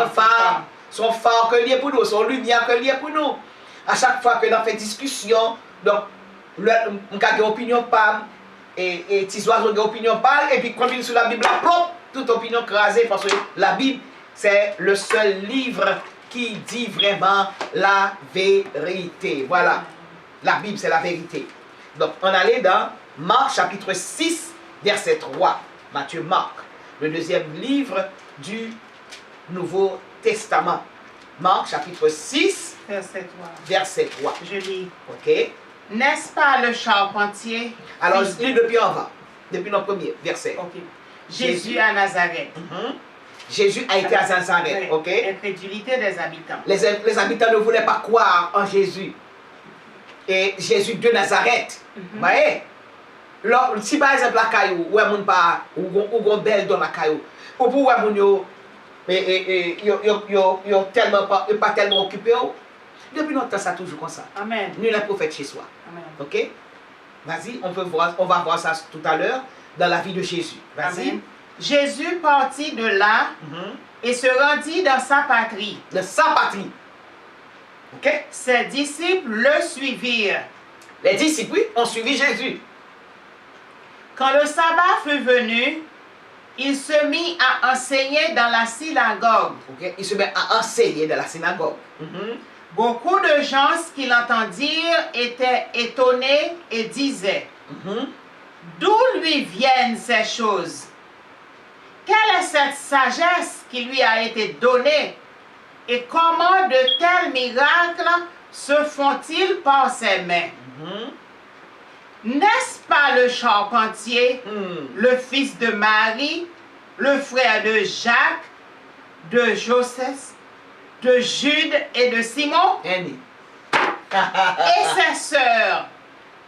phare. Son phare que lié pour nous, son lumière que lié pour nous. À chaque fois que l'on fait discussion, donc, on a une opinion pas, et petits oiseaux ont une opinion pas, et puis quand on vient sur la Bible, toute opinion crasée, parce que la Bible, c'est le seul livre qui dit vraiment la vérité. Voilà. La Bible, c'est la vérité. Donc, on allait dans Marc chapitre 6, verset 3. Matthieu, Marc, le deuxième livre du Nouveau Testament. Marc chapitre 6, Verset 3. verset 3. Je lis. Ok? N'est-ce pas le charpentier? Alors, je lis depuis en bas, depuis notre premier verset. Ok. Jésus à Nazareth. Jésus a été à Nazareth. Ok? Incrédulité des habitants. Les habitants ne voulaient pas croire en Jésus. Et Jésus de Nazareth. Vous voyez? Si par exemple la caillou, ou un pas, ou un belle dans la caillou, ou pour un yo tellement pas tellement occupé. Depuis longtemps, ça toujours comme ça. Amen. Nul n'est prophète chez soi. Amen. Ok? Vas-y, on va voir ça tout à l'heure dans la vie de Jésus. Vas-y. Amen. Jésus partit de là et se rendit dans sa patrie. De sa patrie. Ok? Ses disciples le suivirent. Les disciples ont suivi Jésus. Quand le sabbat fut venu, il se mit à enseigner dans la synagogue. Ok? Il se met à enseigner dans la synagogue. Beaucoup de gens qui l'entendirent étaient étonnés et disaient, d'où lui viennent ces choses? Quelle est cette sagesse qui lui a été donnée? Et comment de tels miracles se font-ils par ses mains? N'est-ce pas le charpentier, le fils de Marie, le frère de Jacques, de Joseph, de Jude et de Simon? Annie. Et ses sœurs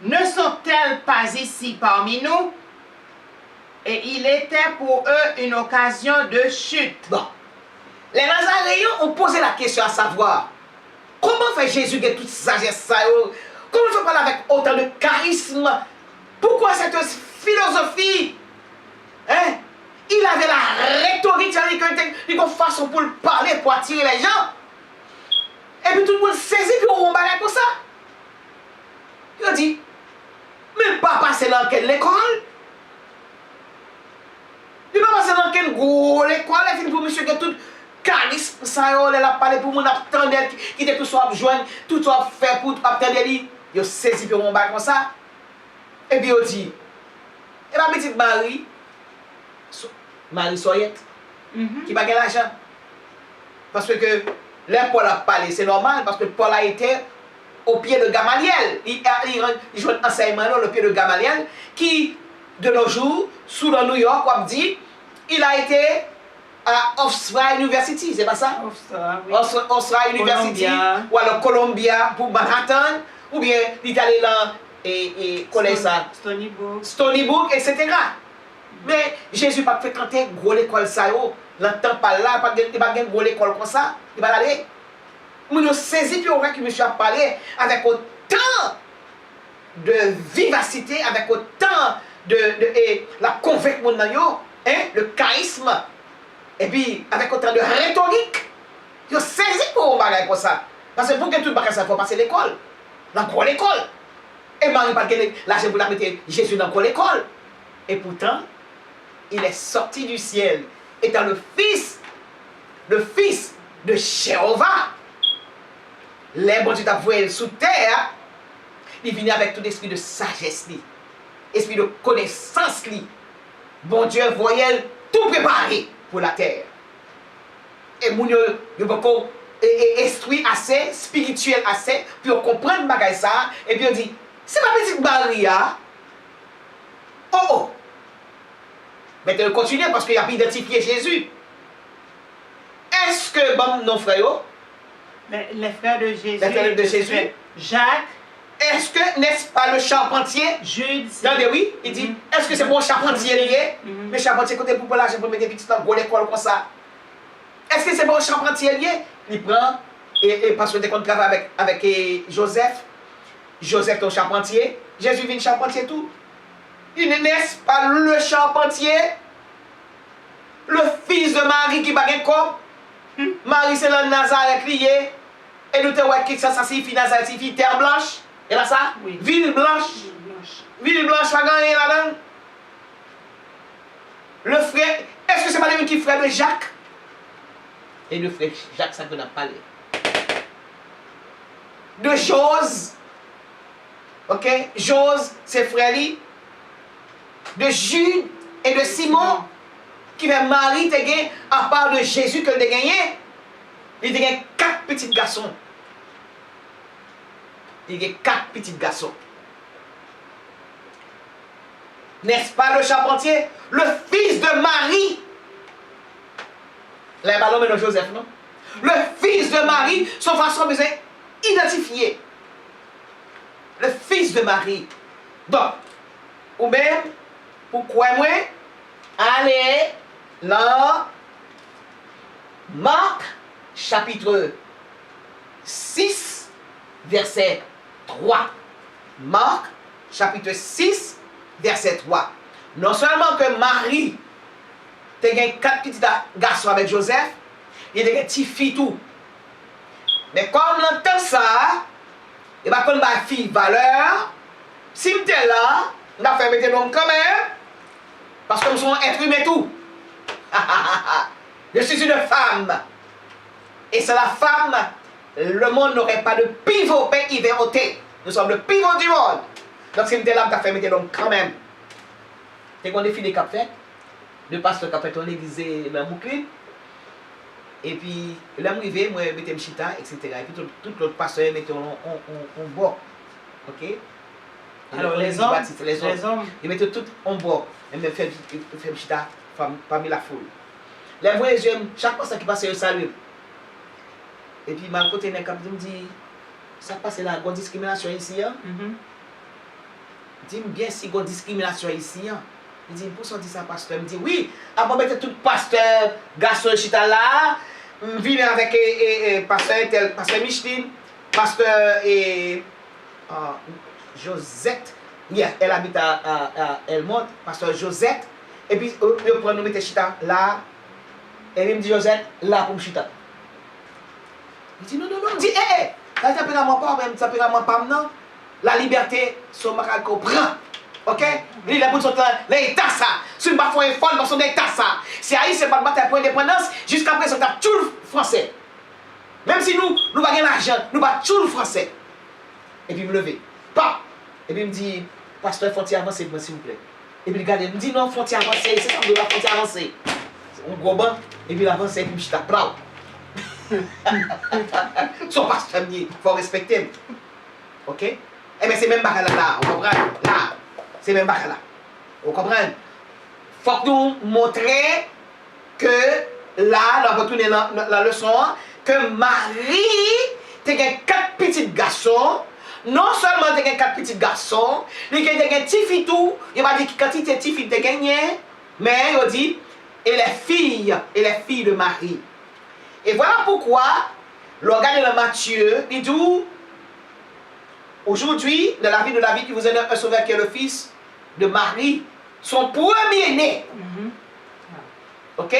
ne sont-elles pas ici parmi nous? Et il était pour eux une occasion de chute. Bon. Les Nazaréens ont posé la question à savoir, comment fait Jésus de toute sagesse? Comment il fait parler avec autant de charisme? Pourquoi cette philosophie? Hein? Il avait la rhétorique, c'est-à-dire que il y a une façon pour le parler, pour attirer les gens. Et puis tout le monde saisit, puis on va comme ça. Il a dit, mais pas passer dans quelle école? Il va passer dans quelle gros école? Il finit pour monsieur qui a tout charisme, ça, il a parlé pour mon attendre, qui était tout soit joindre, tout soit fait pour attendre lui. Il a saisi, puis on va comme ça. Et puis il dit, et ma petite Marie Soyette, qui n'a pas l'argent. Parce que là, Paul a parlé, c'est normal, parce que Paul a été au pied de Gamaliel. Il joue un enseignement au pied de Gamaliel, qui, de nos jours, sous le New York, on dit, il a été à Hofstra University, c'est pas ça? Hofstra, oui. Hofstra University, Columbia. ou alors Columbia pour Manhattan, ou bien l'Italie là, et collège ça. Stony Brook, etc. Mais Jésus n'a pas fait tenter gros l'école ça yo. L'entend pas là, il pas gagner gros l'école comme ça, il va aller. Nous nous saisi puis on voit que monsieur a parlé avec autant de vivacité, avec autant et la convaincre hein, le charisme, et puis avec autant de rhétorique. Il a saisi pour un bagage comme ça. Parce que pour que tout le bagage ça faut passer l'école. Dans quoi l'école? Et Marie pas l'argent pour la mettre Jésus dans quoi l'école? Et pourtant, il est sorti du ciel, étant le fils de Jéhovah. Les bon Dieu t'a voué sous terre, il vient avec tout esprit de sagesse, esprit de connaissance. Bon Dieu voyait tout préparé pour la terre. Et mon Dieu, il y a beaucoup esprit assez, spirituel assez, pour comprendre le bagage ça, et puis on dit, c'est ma petite Maria. Oh! Mais tu continuer parce qu'il a identifié Jésus. Est-ce que bon, nos frères, les frères de Jésus, les frères de Jésus, Jacques, est-ce que n'est-ce pas le charpentier? Jude, attendez, oui, il dit, est-ce que c'est bon charpentier lié? Le charpentier côté pour là, je peux mettre des petites dans l'école comme ça. Est-ce que c'est bon charpentier lié? Il prend, et parce que dès qu'on travaille avec Joseph, Joseph ton charpentier, Jésus vient charpentier tout. Il n'est-ce pas le charpentier, le fils de Marie qui bat un corps? Marie c'est le Nazareth lié. Et nous te voyons que ça signifie Nazareth, signifie terre blanche. Et là ça? Oui. Ville blanche. Ville blanche, pas gagner là-dedans. Le frère, est-ce que c'est pas le même qui est frère de Jacques? Et le frère Jacques, ça qu'on a parlé. De Jose. Ok? Jose, c'est frère lui. De Jude et de Simon, qui va Marie te gagner, à part de Jésus que te gagné, il te gagné 4 petits garçons. Il y a 4 petits garçons. N'est-ce pas le charpentier? Le fils de Marie. Les ballons de Joseph, non? Le fils de Marie, son façon besoin identifier. Le fils de Marie. Donc, ou même, pourquoi moi? Allez, là, Marc, chapitre 6, verset 3. Marc, chapitre 6, verset 3. Non seulement que Marie, tu as 4 petits garçons avec Joseph, il y a des petits filles tout. Mais comme on entend ça, il va comme ma fille valeur, si je suis là, on a fait mettre l'homme quand même, parce que nous sommes être humains tout. Je suis une femme. Et c'est la femme, le monde n'aurait pas de pivot, mais il va ôter. Nous sommes le pivot du monde. Donc si je suis là, on a fait mettre l'homme quand même. Et qu'on défile qu'a fait, le pasteur qu'a fait en église dans Brooklyn. Et puis, là, je suis moi, je suis chita, etc. Et puis, tout l'autre pasteur mettait en bord. Ok? Alors, les hommes, ils mettaient tout en bord. Et me fait chita parmi la foule. Les vrais j'aime chaque fois qui passe, je salue. Et puis, ma côté, je me dis, ça passe là, il y a une discrimination ici. Dis-moi bien si il y a une discrimination ici. Il dit, pour ça, dit ça, pasteur. Il me dit, oui, avant de mettre tout pasteur, garçon, chita là, je viens avec pasteur Micheline, pasteur Josette. Elle habite à Elmont, pasteur Josette. Et puis, nous prenons, nous mettons chita là. Et puis il me dit, Joseph, là pour me chuter. Il dit, non, non, non. Il dit, hé, ça t'appelle à mon pas, même, ça t'appelle à mon pas, non. La liberté, son macal comprend. Ok? Il a pour son temps, l'état ça. Si une bafouille est folle, dans son état ça. Si Haïti, c'est pas de bataille pour l'indépendance, jusqu'à présent, t'as tout le français. Même si nous pas gagner l'argent, nous pas tout le français. Et puis, il me lever. Pas. Et puis, il me dit, pasteur, faut-il avancer, s'il vous plaît. Et puis, regardez, il me dit, non, faut-il avancer, c'est ça, faut-il avancer. On gros banc, et puis, il avance, et puis, je tape là. Son pasteur, il faut respecter. Ok? Eh bien, c'est même pas là, vous comprenez? Là, c'est même pas là. Vous comprenez? Il faut que nous montrions que là, nous retourner dans la leçon, que Marie, tu as 4 petits garçons. Non seulement tu as 4 petits garçons, il y a des petits filles tout, il va dire quand il y a des petits filles, tu as gagné, mais il dit, et les filles de Marie. Et voilà pourquoi, le regard de Matthieu, il dit, aujourd'hui, dans la vie de David, il vous a un sauveur qui est le fils de Marie, son premier-né. Ok?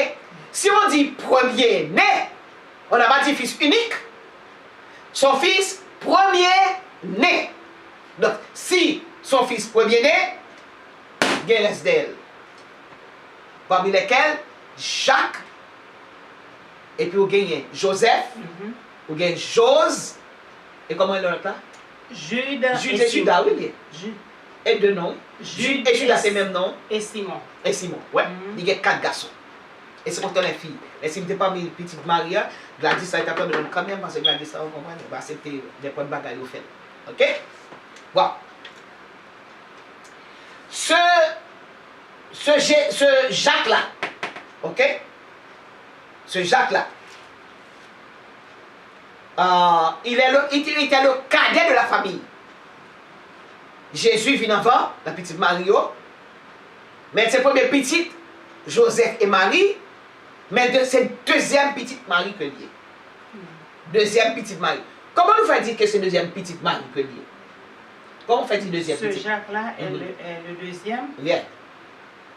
Si on dit premier-né, on n'a pas dit fils unique. Son fils premier-né. Donc, si son fils premier-né, il reste d'elle. Parmi lesquels, Jacques, et puis vous gagnez Joseph, vous gagnez Jose, et comment est l'autre là? Jude et Judas, oui. Jude. Et deux noms. Jude et Judas, c'est le même nom. Et Simon. Et Simon, ouais. Il y a 4 garçons. Et c'est pourtant les filles. Et si vous n'êtes pas mis petite Maria, Gladys, ça a été appris de quand même, parce que Gladys, ça va comprendre, va accepter des points de bagaille au fait. Ok? Bon. Ce Jacques-là, ok? Ce Jacques-là, il était le cadet de la famille. Jésus vient avant, la petite Mario, mais c'est première petite, Joseph et Marie, mais c'est deuxième petite Marie que lié. Deuxième petite Marie. Comment nous fait dire que c'est deuxième petite Marie que lié? Comment on fait dire deuxième petite? Ce Jacques-là est le deuxième. Yeah.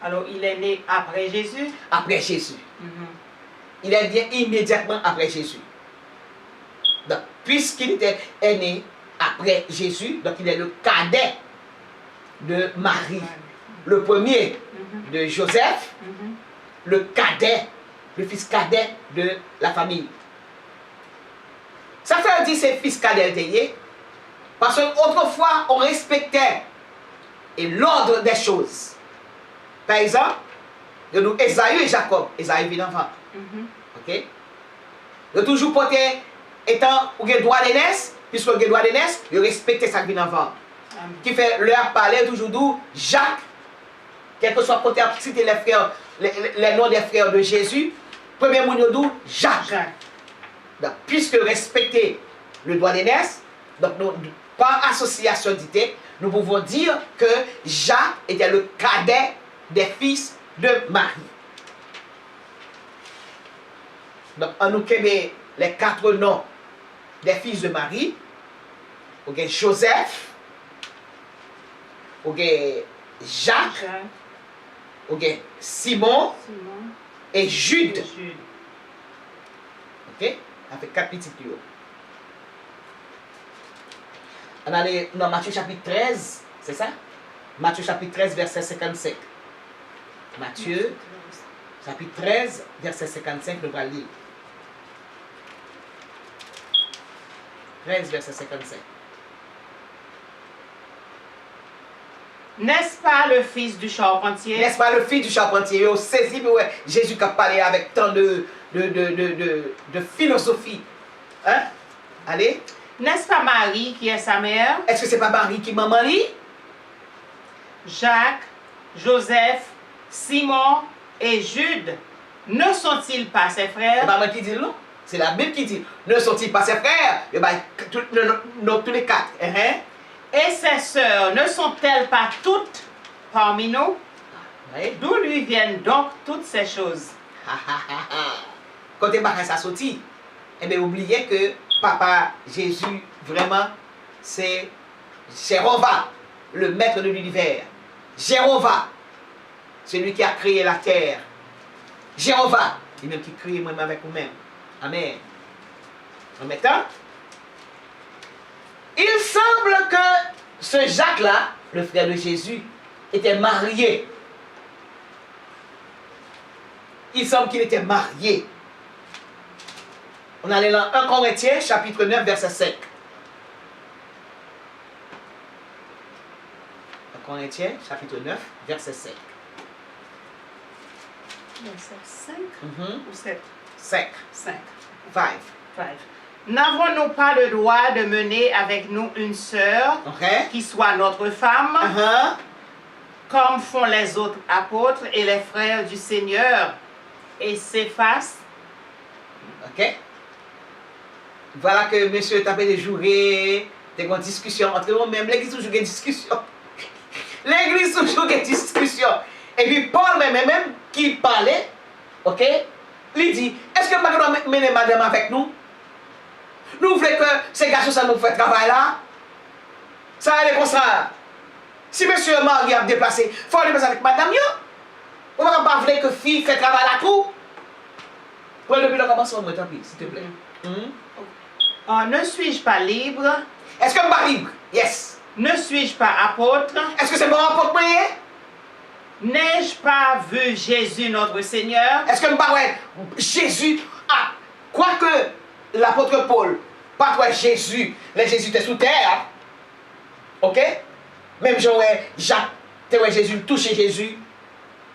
Alors, il est né après Jésus. Après Jésus. Il est bien immédiatement après Jésus. Donc, puisqu'il est né après Jésus, donc il est le cadet de Marie. Le premier de Joseph, le cadet, le fils cadet de la famille. Ça fait dire c'est fils cadet, parce qu'autrefois on respectait l'ordre des choses. Par exemple, de nous Esaü et Jacob. Esaü vit enfant. Ok? De toujours porter, étant ou le droit d'aînesse, puisque le droit d'aînesse, de respecter ça qui vient avant. Qui fait leur parler toujours d'où Jacques, quel que soit côté citer les frères, les noms des frères de Jésus, premier mot d'où Jacques. Donc, puisque respecter le droit d'aînesse, donc nous, par association d'idées, nous pouvons dire que Jacques était le cadet des fils de Marie. Donc, on nous connaît les 4 noms des fils de Marie. Ok, Joseph, ok, Jacques, ok, Simon et Jude. Ok, ça fait 4 petits tuyaux. On allait dans Matthieu chapitre 13, c'est ça? Matthieu chapitre 13, verset 55. Matthieu chapitre 13, verset 55, nous allons lire. 13, verset 55. N'est-ce pas le fils du charpentier? N'est-ce pas le fils du charpentier? Vous saisi, Jésus qui a parlé avec tant de philosophie. Hein? Allez. N'est-ce pas Marie qui est sa mère? Est-ce que c'est pas Marie qui maman lit? Jacques, Joseph, Simon et Jude, ne sont-ils pas ses frères? C'est pas moi qui dit non. C'est la Bible qui dit, ne sont-ils pas ses frères? Et bien, tous les 4. Et ses sœurs ne sont-elles pas toutes parmi nous? Oui. D'où lui viennent donc toutes ces choses? Quand tu es ça sorti, eh bien, oubliez que Papa Jésus, vraiment, c'est Jéhovah, le maître de l'univers. Jéhovah, celui qui a créé la terre. Jéhovah, Il même qui crie moi-même avec vous-même. Amen. En même temps, il semble que ce Jacques-là, le frère de Jésus, était marié. Il semble qu'il était marié. On allait dans 1 Corinthiens, chapitre 9, verset 5. 1 Corinthiens, chapitre 9, verset 5. Verset 5 ou 7? 5. 5. 5. 5. N'avons-nous pas le droit de mener avec nous une sœur OK? qui soit notre femme, comme font les autres apôtres et les frères du Seigneur, et Céphas? OK? Voilà que monsieur tapé des jouets, des grandes discussions entre eux-mêmes. L'église toujours des discussions. L'église toujours des discussions. Et puis Paul même qui parlait, ok? Il dit, est-ce que madame doit mener madame avec nous? Nous voulons que ces garçons ça nous fait travail là. Ça allait comme ça. Si monsieur Marie a déplacé, il faut aller avec madame. On ne va pas vouloir que fille fait travail là tout. Prenez depuis le commencement, tant pis, s'il te plaît. Ne suis-je pas libre? Est-ce que je suis pas libre? Yes. Ne suis-je pas apôtre? Est-ce que c'est mon apôtre moyen? N'ai-je pas vu Jésus notre Seigneur? Est-ce que je pas ouais, Jésus? Ah, quoique l'apôtre Paul, pas toi Jésus, les Jésus étaient sous terre. Ok? Même Jean, Jacques, tu Jésus, touché Jésus.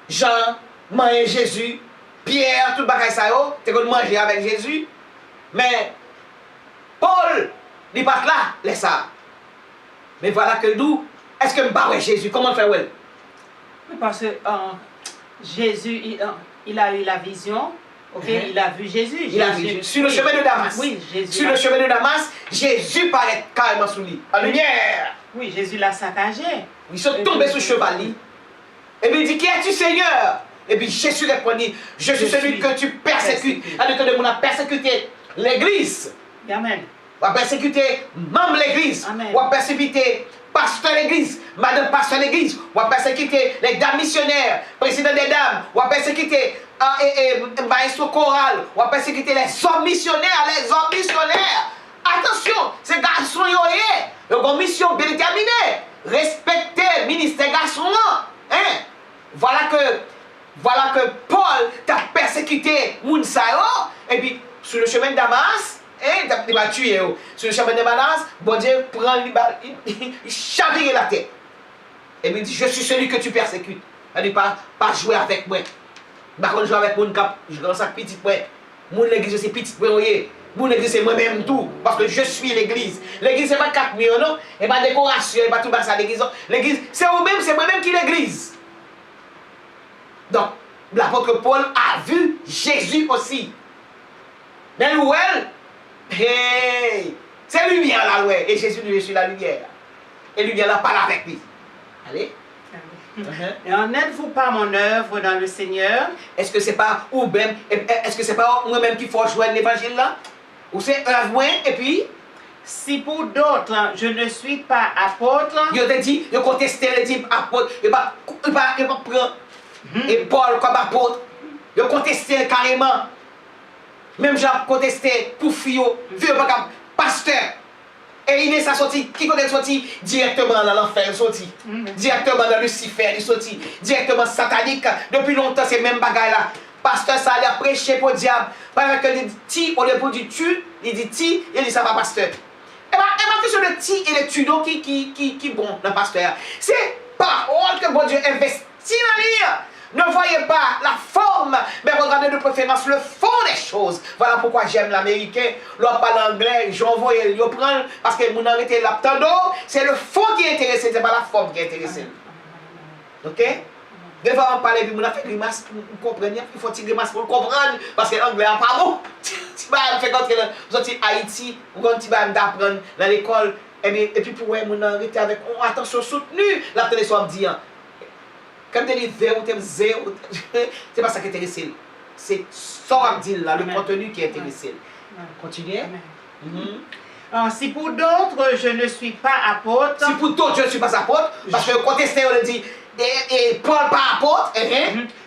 Jean, manger Jésus. Pierre, tout le bagage ça, tu as manger avec Jésus. Mais Paul, il n'est pas là, laisse ça. Mais voilà que nous, est-ce que je pas Jésus? Comment faire ouais? Parce que Jésus, il a eu la vision, ok? Il a vu Jésus. Il a vu Jésus. Sur le chemin de Damas. Oui, Jésus. Sur le chemin de Damas, Jésus paraît carrément sous lui. En lumière. Oui, Jésus l'a saccagé. Ils sont tombés sous le cheval. Et puis il dit, qui es-tu Seigneur? Et puis Jésus répondit, je suis celui que tu persécutes. Alors que on a persécuté l'église. Amen. On a persécuté membre de l'église. On a persécuté pasteur de l'église, madame pasteur de l'église. On a persécuté les dames missionnaires, président des dames. On a persécuté maestro choral. On a persécuté les hommes missionnaires. Attention, ces garçons, ils ont une mission bien déterminée. Respecter le ministère garçon. Hein? Voilà que Paul t'a persécuté Mounsaïo. Et puis, sur le chemin de Damas, il va tuer. Sur le chemin de Damas, bon Dieu prend, il chavire la tête. Et puis il dit, je suis celui que tu persécutes. Il dit, pas jouer avec moi. Par contre, jouer avec mon cap, je commence à petit point. Mon église, c'est petit point. Mon église, c'est moi-même tout. Parce que je suis l'église. L'église, c'est pas 4 millions, non? Et pas décoration, et pas tout ça. L'église, c'est vous-même, c'est moi-même qui l'église. Donc, l'apôtre Paul a vu Jésus aussi. Mais Louel, hey, c'est lumière là, ouais. Et Jésus lui, je suis la lumière. Et lumière là, parle avec lui. Allez. Et en êtes-vous pas mon œuvre dans le Seigneur? Est-ce que c'est pas ou même, est-ce que c'est pas moi-même qui faut jouer l'évangile là? Ou c'est œuvre moi et puis? Si pour d'autres, je ne suis pas apôtre. Yo te dit, yo contesté le type apôtre, il pas prendre. Et Paul comme apôtre, il a contesté carrément. Même Jean contesté pour Fio, vieux pasteur. Et Inès a sorti, qui connaît sorti directement dans l'enfer, sorti. Directement dans Lucifer, il sorti. Directement satanique. Depuis longtemps, c'est même bagaille là. Pasteur, ça allait prêcher pour le diable. Parce que il dit ti, au lieu de tu, il dit ti, il dit ça va pasteur. Et bien, sur le ti et le tu, donc qui bon, le pasteur. C'est parole que bon Dieu investit dans l'île. Ne voyez pas la forme, mais regardez de préférence le fond des choses. Voilà pourquoi j'aime l'américain. L'on parle anglais, j'envoie, je prends, parce que mon arrêté l'abtando, c'est le fond qui est intéressé, c'est pas la forme qui est intéressée. Ok? Des fois, on parle, puis on a fait grimace pour comprendre. Il faut une grimace pour comprendre, parce que l'anglais n'est pas bon. Tu vas faire quand vous êtes en Haïti, ou quand tu vas apprendre dans l'école, et puis pour moi, on a arrêté avec attention soutenue, la télévision me dit. Quand tu dis zéro, c'est pas ça qui est intéressé. C'est ça qu'on dit là, le contenu qui est intéressé. Continuez. Si pour d'autres, je ne suis pas apôtre. Si pour d'autres, je ne suis pas apôtre, parce que le contesté, on le dit, et Paul pas apôtre.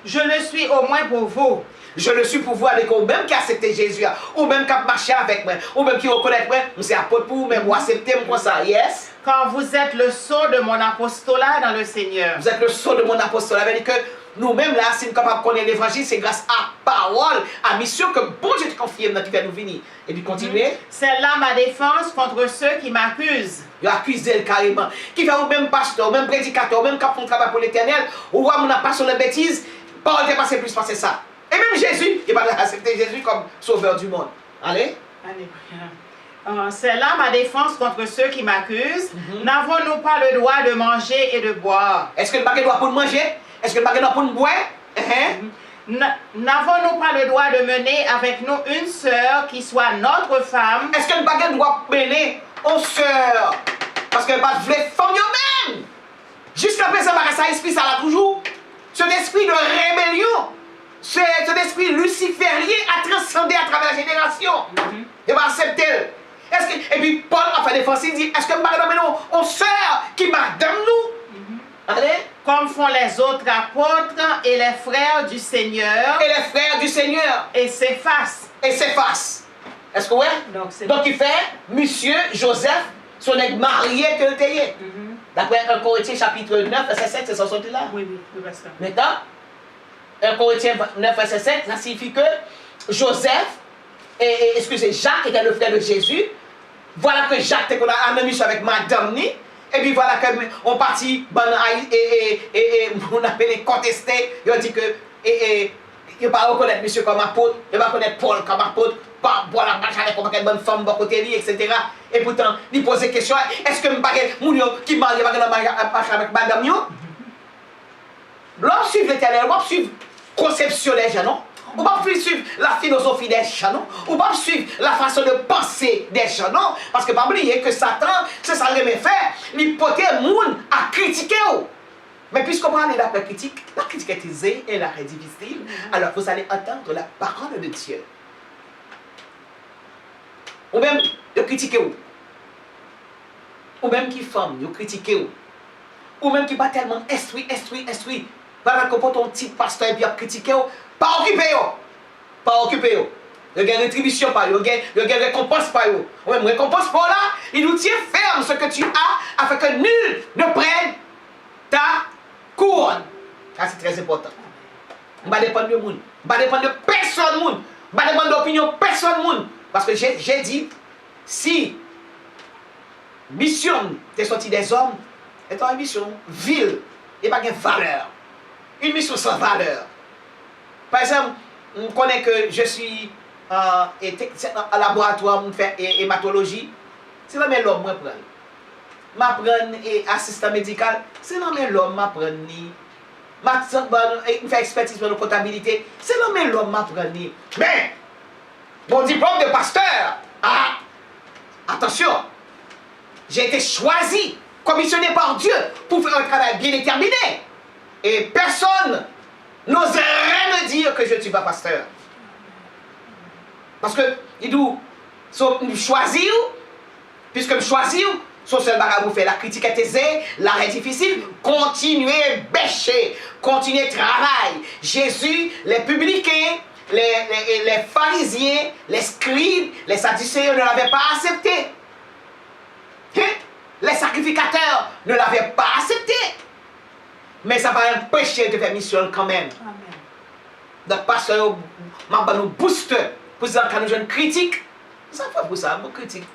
Je le suis au moins pour vous. Je le suis pour vous avec ou même qui a accepté Jésus, ou même qui a marché avec moi, ou même qui reconnaît moi, c'est apôtre pour vous, même ou accepter moi ça, yes. Car vous êtes le sceau de mon apostolat dans le Seigneur. Vous êtes le sceau de mon apostolat. Ça veut dire que nous-mêmes là, si nous sommes capables de connaître l'évangile, c'est grâce à parole, à mission que bon Dieu te confie qui va nous venir. Et puis continuer. C'est là ma défense contre ceux qui m'accusent. Il accuse elle carrément. Qui fait au même pasteur, au même prédicateur, au même cap de travail pour l'éternel, ou on n'a pas sur la bêtise, parole n'est passé plus passer ça. Et même Jésus, il va accepter Jésus comme sauveur du monde. Allez. C'est là ma défense contre ceux qui m'accusent. N'avons-nous pas le droit de manger et de boire? Est-ce que le baguette doit pour manger? Est-ce que le baguette doit pour boire? N'avons-nous pas le droit de mener avec nous une sœur qui soit notre femme? Est-ce que le baguette doit mener aux sœurs? Parce que le baguette voulait femme eux-mêmes. Jusqu'à présent, ça esprit ça là toujours. Cet esprit de rébellion, cet esprit luciférien a transcendé à travers la génération. Il va accepter. Et puis Paul a fait défense, il dit, est-ce que le baguette doit mener aux sœurs qui m'adament nous? Allez. Comme font les autres apôtres et les frères du Seigneur. Et les frères du Seigneur. Et s'effacent. Et s'effacent. Est-ce que ouais? Donc il fait, monsieur Joseph, son ex marié que le taillé. D'après 1 Corinthiens chapitre 9, verset 7, c'est sorti là. Oui, le verset. Maintenant, 1 Corinthiens 9, verset 7, ça signifie que Joseph, excusez, Jacques était le frère de Jésus. Voilà que Jacques était en amitié avec Madame Ni. Et puis voilà qu'on partit, on appelle contesté, il dit que, il ne va pas reconnaître monsieur comme apôtre, il ne va pas reconnaître Paul comme apôtre, pas voilà, marcher avec une bonne femme, bon côté lui, etc. Et pourtant, il pose des questions, est-ce que je ne qui marie avec madame yo? L'on suit l'éternel, on va suivre conception des gens, non? On va plus suivre la philosophie des gens, non? On va suivre la façon de penser des gens, non? Parce que pas oublier que Satan, c'est ça qu'il aime faire, il porte le monde à critiquer. Mais puisqu'on parle de la critique est aisée et la est difficile, alors vous allez entendre la parole de Dieu. Ou même de critiquer. Ou même qui femme, de critiquer. Ou même qui pas tellement esprit. Par exemple, quand ton petit pasteur vient critiquer, pas occupé. Pas occupé. Il y a une rétribution par eux, il y a une récompense par eux. Ou même récompense pour là, il nous tient ferme ce que tu as, afin que nul ne prenne ta couronne. Ça c'est très important. On va dépendre de monde. On va dépendre de personne monde. On va dépendre d'opinion personne monde. Parce que j'ai dit, si mission t'es sorti des hommes, est une mission vile et pas de valeur. Une mission sans valeur. Par exemple, on connaît que je suis à laboratoire, on fait hématologie. C'est là mais l'homme m'apprend. M'apprendre et assistant médical, c'est là mais l'homme m'apprend. On fait expertise pour la comptabilité, c'est là mais l'homme m'apprend. Mais mon diplôme de pasteur, attention, j'ai été choisi, commissionné par Dieu pour faire un travail bien déterminé. Et personne n'oserait me dire que je ne suis pas pasteur. Parce que, il dit, choisir, puisque me choisir, son seul bagage vous fait la critique est aisée, l'arrêt difficile, continuez bêcher, continuez travail. Jésus, les publicains, les pharisiens, les scribes, les sadducéens ne l'avaient pas accepté. Les sacrificateurs ne l'avaient pas accepté. Mais ça va empêcher de faire mission quand même. Amen. Donc, pasteur, je nous booste pour ça quand nous jeunes critiques. Ça fait pour ça, nous critique.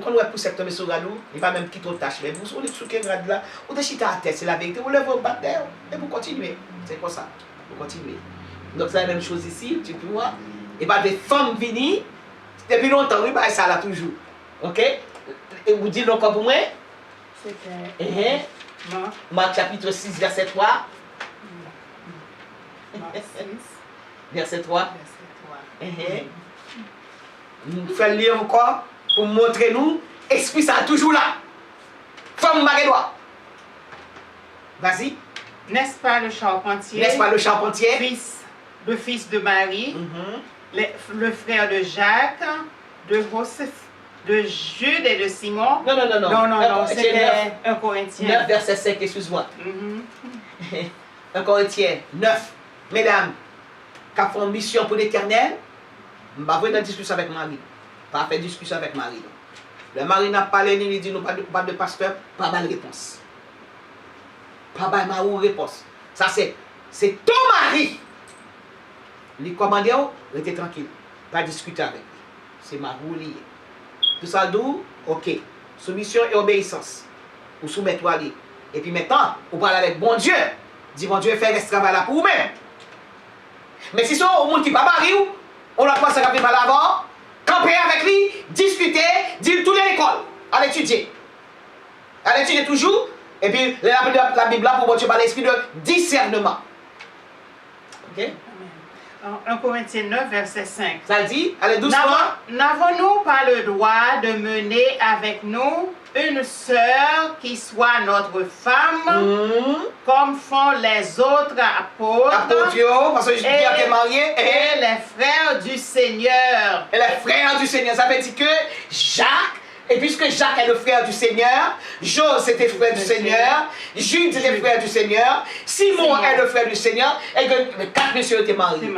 Quand nous pour cette tomber sur Radou, il va même quitter le tâche. Mais vous, on est sur quel grade là, on est chita à tête, c'est la vérité, vous levez au bas d'air et vous continuez. C'est comme ça, vous continuez. Donc, c'est la même chose ici, tu peux voir. Et pas des femmes venues, depuis longtemps, oui, bah, ça là toujours. Ok? Et vous dites encore pour moi? C'était. Marc chapitre 6, verset 3. Marc 6. Verset 3. Nous faisons lire encore pour montrer nous, esprit ça toujours là. Femme Maguedois. Vas-y. N'est-ce pas le charpentier? N'est-ce pas le charpentier? Le fils de Marie, le frère de Jacques, de Joseph, de Jude et de Simon. Non, c'était 1 Corinthiens. 9, verset 5, excuse-moi. 1 Corinthiens 9. Mesdames, qui a fait une mission pour l'éternel, je ne vais pas avoir de discussion avec Marie. Pas faire discussion avec Marie. Le mari n'a pas parlé, il dit, nous pas de pasteur, pas de réponse. Pas de réponse. Ça, c'est ton mari. Il commande, restez tranquille. Pas discuter avec lui. C'est ma roue. Tout ça, d'où? Ok. Soumission et obéissance. Ou soumettre-toi à lui. Et puis maintenant, vous parlez avec bon Dieu. Dis bon Dieu, fais ce travail là pour vous-même. Mais si c'est au monde qui ne pas marié, on l'a pas ça par l'avant, camper avec lui, discuter, dire tout à l'école, à l'étudier. À l'étudier toujours. Et puis la Bible là pour bon Dieu par l'esprit de discernement. Ok? 1 Corinthiens 9, verset 5. Ça dit, allez doucement. N'avons-nous pas le droit de mener avec nous une sœur qui soit notre femme, comme font les autres apôtres, parce que Jésus a été marié, et les frères du Seigneur? Et les frères du Seigneur, ça veut dire que Jacques, et puisque Jacques est le frère du Seigneur, Jos était frère du Seigneur, Jude était frère du Seigneur, Simon est le frère du Seigneur, et que les 4 messieurs étaient mariés.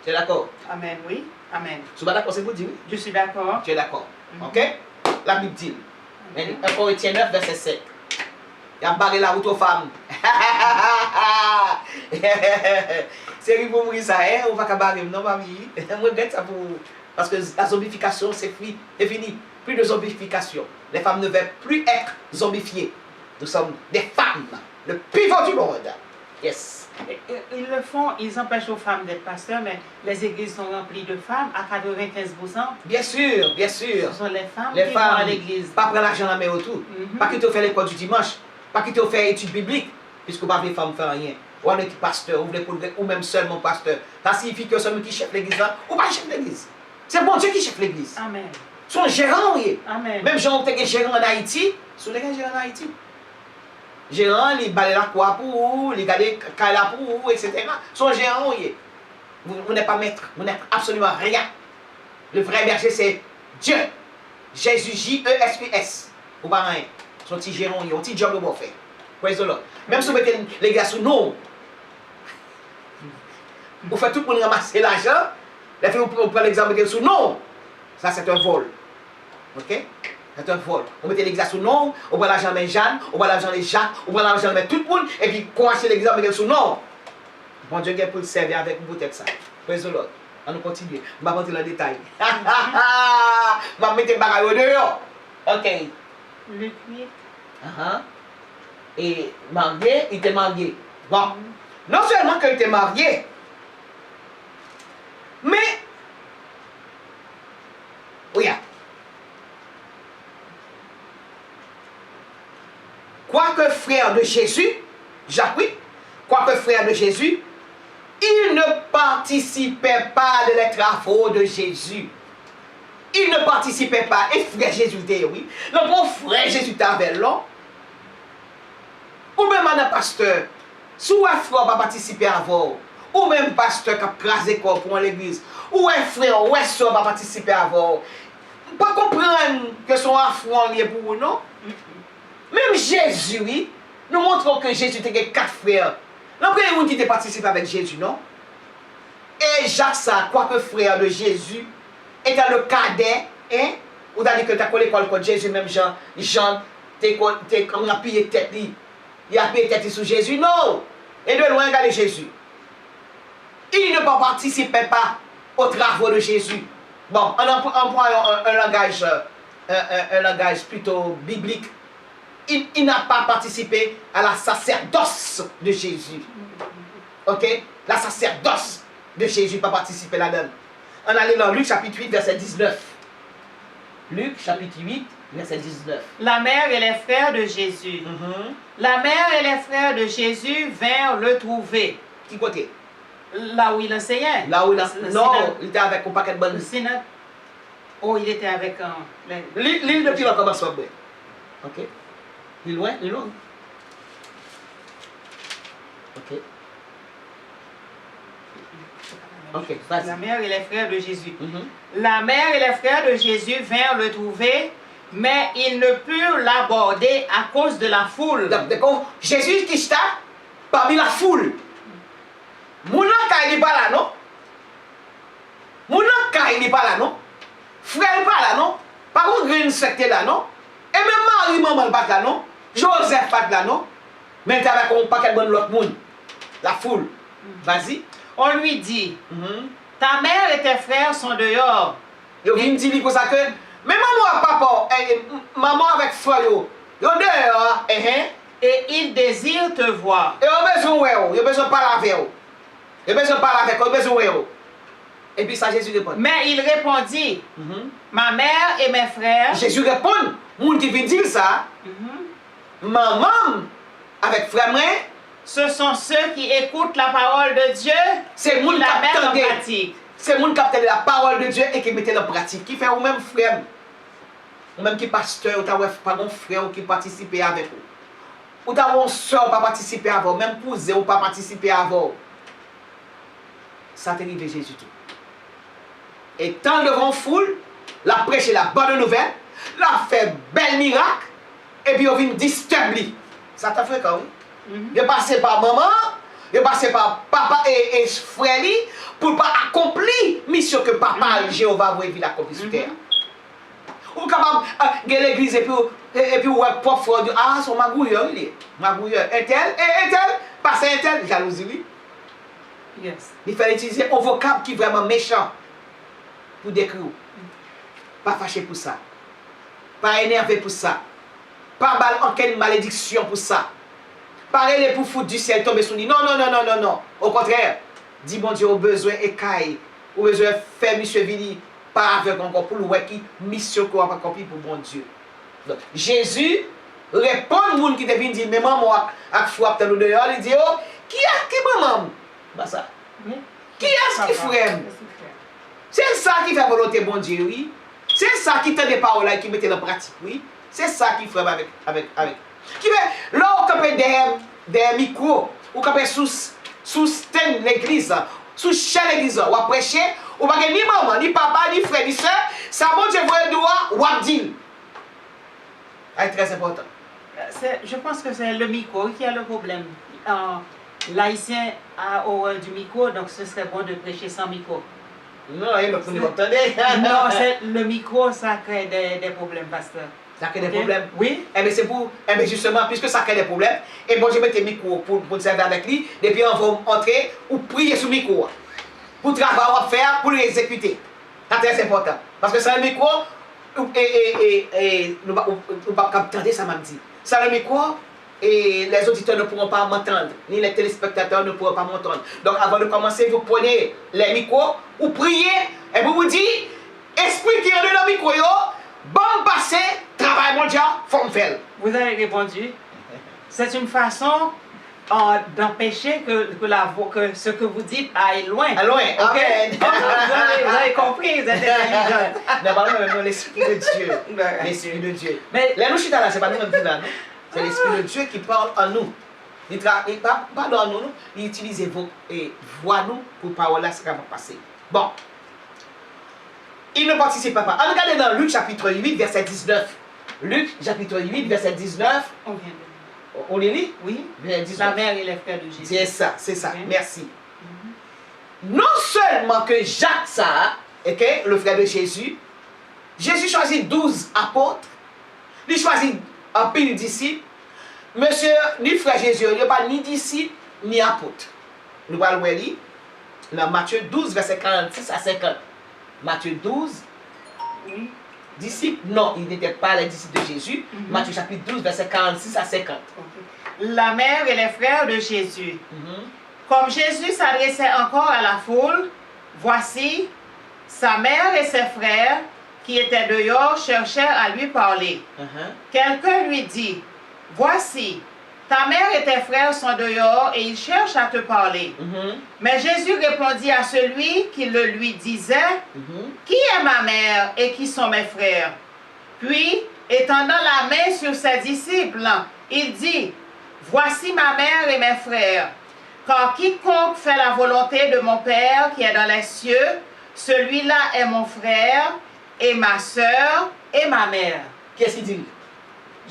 Tu es d'accord? Amen, oui. Amen. Tu es d'accord, c'est pour dire? Je suis d'accord. Tu es d'accord? Ok? La Bible dit, 1 Corinthiens 9, verset 7. Il a barré la route aux femmes. C'est pour mourir ça, hein? On va pas barrer, non, mamie? Je regrette ça pour. Parce que la zombification, c'est fini. Plus de zombification. Les femmes ne veulent plus être zombifiées. Nous sommes des femmes. Le pivot du monde. Yes. Ils le font, ils empêchent aux femmes d'être pasteurs, mais les églises sont remplies de femmes à 95%. Bien sûr, bien sûr. Ce sont les femmes qui vont à l'église. Pas prendre l'argent à la main autour. Pas qu'ils te fait l'école du dimanche. Pas qu'ils te fait études bibliques. Puisque pas les femmes faire rien. Ou on est pasteur, ou même seulement pasteur. Ça signifie que celui qui chef l'église là, ou pas chef l'église. C'est bon Dieu qui chef l'église. Amen. Son gérant, oui. Amen. Même gens qui ont gérant en Haïti, sont les gérants en Haïti. Gérant, il balaye la croix pour vous, il garde la pour vous, etc. Son gérant, oui. Vous n'êtes pas maître, vous n'êtes absolument rien. Le vrai berger, c'est Dieu. Jésus, J-E-S-U-S. Vous ne rien. Son petit gérant, il a un petit job de faire. Praise the Lord. Même si vous mettez les gars sous nous, vous faites tout pour ramasser l'argent. Les filles, on prend l'exemple de sous non. Ça, c'est un vol. Ok? C'est un vol. On met l'exemple sous non, on prend l'argent de Jeanne, on prend l'argent de Jacques, on prend l'argent de tout le monde, et puis on achète l'exemple de sous non. Bon Dieu, il pour le servir avec vous, peut-être ça. Praise the Lord. On nous continue. Je vais rentrer dans le détail. Je vais mettre les bagages au dehors. Ok. Luc 8. Et marié, il était marié. Bon. Non seulement qu'il était marié, mais, regarde, quoique frère de Jésus, Jacques, oui, quoique frère de Jésus, il ne participait pas de les travaux de Jésus. Il ne participait pas, et frère Jésus était, oui. Donc, mon frère Jésus était avec l'homme, ou même un pasteur, si un frère va participer à vous, ou même pasteur qui a crasé corps pour l'église, ou un frère ou un soeur va participer à vous, pas comprendre que son affront lié pour vous, non? Même Jésus, oui, nous montrons que Jésus était 4 frères. Le premier monde qui était participé avec Jésus, non? Et Jacques, ça, quoique frère de Jésus, était le cadet, hein? Ou t'as dit que tu as collé l'école contre Jésus, même Jean, on a pillé tête, il a pillé tête sur Jésus, non! Et de loin, regardez Jésus. Il ne participait pas aux travaux de Jésus. Bon, en employant un langage plutôt biblique, il n'a pas participé à la sacerdoce de Jésus. Ok? La sacerdoce de Jésus n'a pas participé là-dedans. On allait dans Luc chapitre 8, verset 19. Luc chapitre 8, verset 19. La mère et les frères de Jésus. La mère et les frères de Jésus vinrent le trouver. Qui côté? Là où il enseignait. Là où il enseignait. Non, il était avec un paquet de bonnes. Oh, il était avec l'île de Pilote commence à boire. Ok? Il est loin, il est loin. Ok. Ok, vas-y. La mère et les frères de Jésus. La mère et les frères de Jésus vinrent le trouver, mais ils ne purent l'aborder à cause de la foule. D'accord? Jésus qui está parmi la foule. Mouna qui pas là, non? Mon cas, il n'est pas là, non? Frère, il n'est pas là, non? Par contre, une secte là, non? Et même Marie, maman, il pas là, non? Joseph pas là, non? Mais tu as un paquet de l'autre monde. La foule. Vas-y. On lui dit, ta mère et tes frères sont dehors. Yo vient dire comme ça que mais maman papa maman avec frère yo dehors Et ils désirent te voir. et on besoin ouais yo besoin parler avec eux. Yo besoin parler avec eux, besoin ouais. Et puis ça Jésus répond. Mais il répondit, ma mère et mes frères. Jésus répond, moun qui vient dire ça. Maman avec frère moi, Ce sont ceux qui écoutent la parole de Dieu c'est qui moun qui la mettent en attendent. pratique. C'est moun qui attendent la parole de Dieu et qui mettent en pratique. Qui fait ou même frère, ou même qui pasteur, ou t'as pas un frère qui participe avec vous. Ou t'as une soeur pas participer avant, même cousin ou pas participer avant. Ça t'est arrivé Jésus tout. Et tant devant foule, la prêcher la bonne nouvelle, la fait bel miracle, et puis on vient disturber. Ça t'a fait quand même? Il est passé par maman, il est passé par papa et frère pour pas accomplir la mission que papa Jéhovah voulait accomplir sur terre. Ou capable de l'église et puis ouais propre frère dit ah son magouilleur il est magouilleur un tel passer un tel jalousie. Yes. Il fallait utiliser un vocable qui est vraiment méchant pour décrire. Pas fâché pour ça. Pas énervé pour ça. Pas aucune malédiction pour ça. Pas aller pour foutre du ciel tomber sur lui. Non, non, non, non, non, non. Au contraire, dis bon Dieu au besoin écaille. Au besoin faire monsieur Vili pas avec encore pour le voir qui mission qu'on va accomplir pour bon Dieu. Donc, Jésus répond au monde qui te vient dire mais maman a frappé nous dehors, il dit oh, qui maman? Bah ça. Qui est-ce qui frère? C'est ça qui fait volonté bon Dieu, oui. C'est ça qui t'a des paroles là qui mettait en pratique, oui. C'est ça qui fait avec. Qui fait, là, on peut des micros, ou peut sous stand l'église, sous chaque église, ou prêcher, ou pas ni maman, ni papa, ni frère, ni soeur, ça bon Dieu voit droit, ou à dire. C'est très important. Je pense que c'est le micro qui a le problème. L'haïtien a horreur du micro, donc ce serait bon de prêcher sans micro. Non, il ne faut pas entendre. Non, le micro, ça crée des problèmes, pasteur. Ça crée des problèmes? Oui. Eh bien, c'est pour, justement, puisque ça crée des problèmes, et bon Dieu met tes micros pour servir avec lui, et puis on va entrer ou prier sur le micro. Pour travailler à faire, pour l'exécuter. C'est très important. Parce que c'est le micro, et nous ne pouvons pas entendre ça, m'a dit. C'est le micro, et les auditeurs ne pourront pas m'entendre, ni les téléspectateurs ne pourront pas m'entendre. Donc avant de commencer, vous prenez les micros, vous priez, et vous dites, esprit qui est dans le micro, bon passé, travail mondial, faut me faire. Vous avez répondu. C'est une façon d'empêcher que ce que vous dites aille loin. Loin, okay? Vous avez compris, vous êtes intelligent. D'abord, l'Esprit de Dieu. L'Esprit de Dieu. Mais là, nous, je suis là, c'est pas nous-mêmes qui là, non? C'est l'Esprit de Dieu qui parle en nous. Il ne parle pas dans nous, il utilise voix nous pour parole là, ce qui va passer. Bon. Il ne participe pas. On regarde dans Luc chapitre 8, verset 19. Luc chapitre 8, verset 19. On les lit? Oui. Verset 19. La mère et les frères de Jésus. C'est ça, c'est ça. Okay. Merci. Non seulement que Jacques, ça, okay, le frère de Jésus, Jésus choisit 12 apôtres, il choisit un pile disciples. Monsieur, ni frère Jésus, il n'y a pas ni disciple, ni apôtre. Nous allons lire dans Matthieu 12, verset 46 à 50. Matthieu 12, oui. Disciples, non, ils n'étaient pas les disciples de Jésus. Matthieu chapitre 12, verset 46 à 50. Okay. La mère et les frères de Jésus. Comme Jésus s'adressait encore à la foule, voici, sa mère et ses frères qui étaient dehors cherchèrent à lui parler. Quelqu'un lui dit, voici, ta mère et tes frères sont dehors et ils cherchent à te parler. Mais Jésus répondit à celui qui le lui disait, qui est ma mère et qui sont mes frères? Puis, étendant la main sur ses disciples, il dit, voici ma mère et mes frères. Car quiconque fait la volonté de mon Père qui est dans les cieux, celui-là est mon frère et ma soeur et ma mère. Qu'est-ce qu'il dit?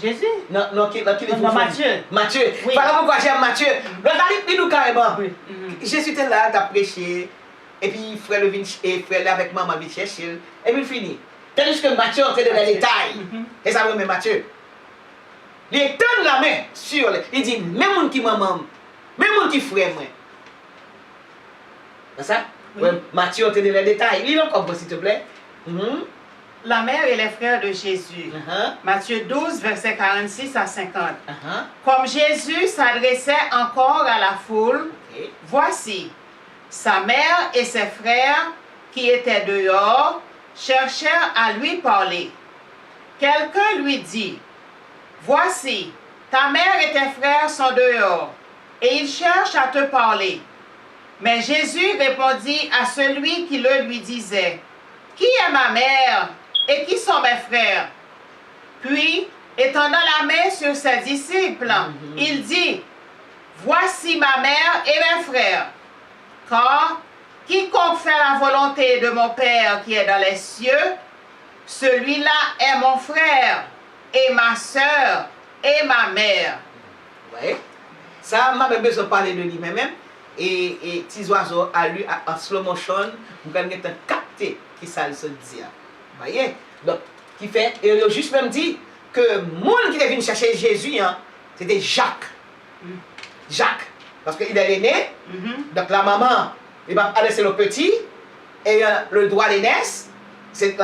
Jésus? Non, non, qui les Non, Matthieu. Matthieu. Oui. Voilà pourquoi j'aime Matthieu. Donc, dis-nous carrément. Oui. Jésus était là, t'as prêché. Et puis, frère le vin et frère là avec maman vient chercher. Et puis, il finit. Tandis que Matthieu entrait dans les détails. Et ça remet Matthieu. Il étend la main sur les. Il dit, même mon qui maman, même mon qui frère, moi. C'est ça? Oui. Ouais, Matthieu entrait dans les détails. Lis encore, s'il te plaît. La mère et les frères de Jésus. Matthieu 12, versets 46 à 50. Comme Jésus s'adressait encore à la foule, voici, sa mère et ses frères qui étaient dehors cherchèrent à lui parler. Quelqu'un lui dit, voici, ta mère et tes frères sont dehors, et ils cherchent à te parler. Mais Jésus répondit à celui qui le lui disait, qui est ma mère et qui sont mes frères? Puis, étendant la main sur ses disciples, il dit, voici ma mère et mes frères. Car quiconque fait la volonté de mon Père qui est dans les cieux, celui-là est mon frère et ma soeur et ma mère. Oui. Ça, m'a besoin de parler de lui-même. Et petits oiseaux à lui en slow motion, vous allez capter qui ça se dit. Vous voyez? Donc, qui fait, et il a juste même dit que le monde qui est venu chercher Jésus, c'était Jacques. Jacques. Parce qu'il est l'aîné, donc la maman, il va laisser le petit, et le droit d'aînesse, c'est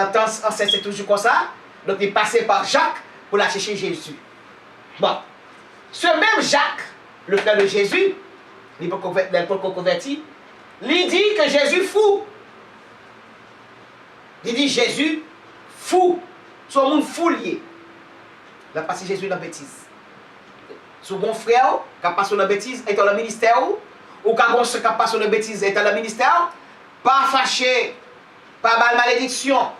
toujours comme ça. Donc il passait par Jacques pour la chercher Jésus. Bon. Ce même Jacques, le frère de Jésus, il peut convertir, il dit que Jésus fou. Il dit Jésus fou. Son monde fou lié. Il a passé Jésus dans la bêtise. Son bon frère qui a passé dans la bêtise est dans le ministère, ou qui a passé dans la bêtise est dans le ministère, pas fâché, pas mal malédiction.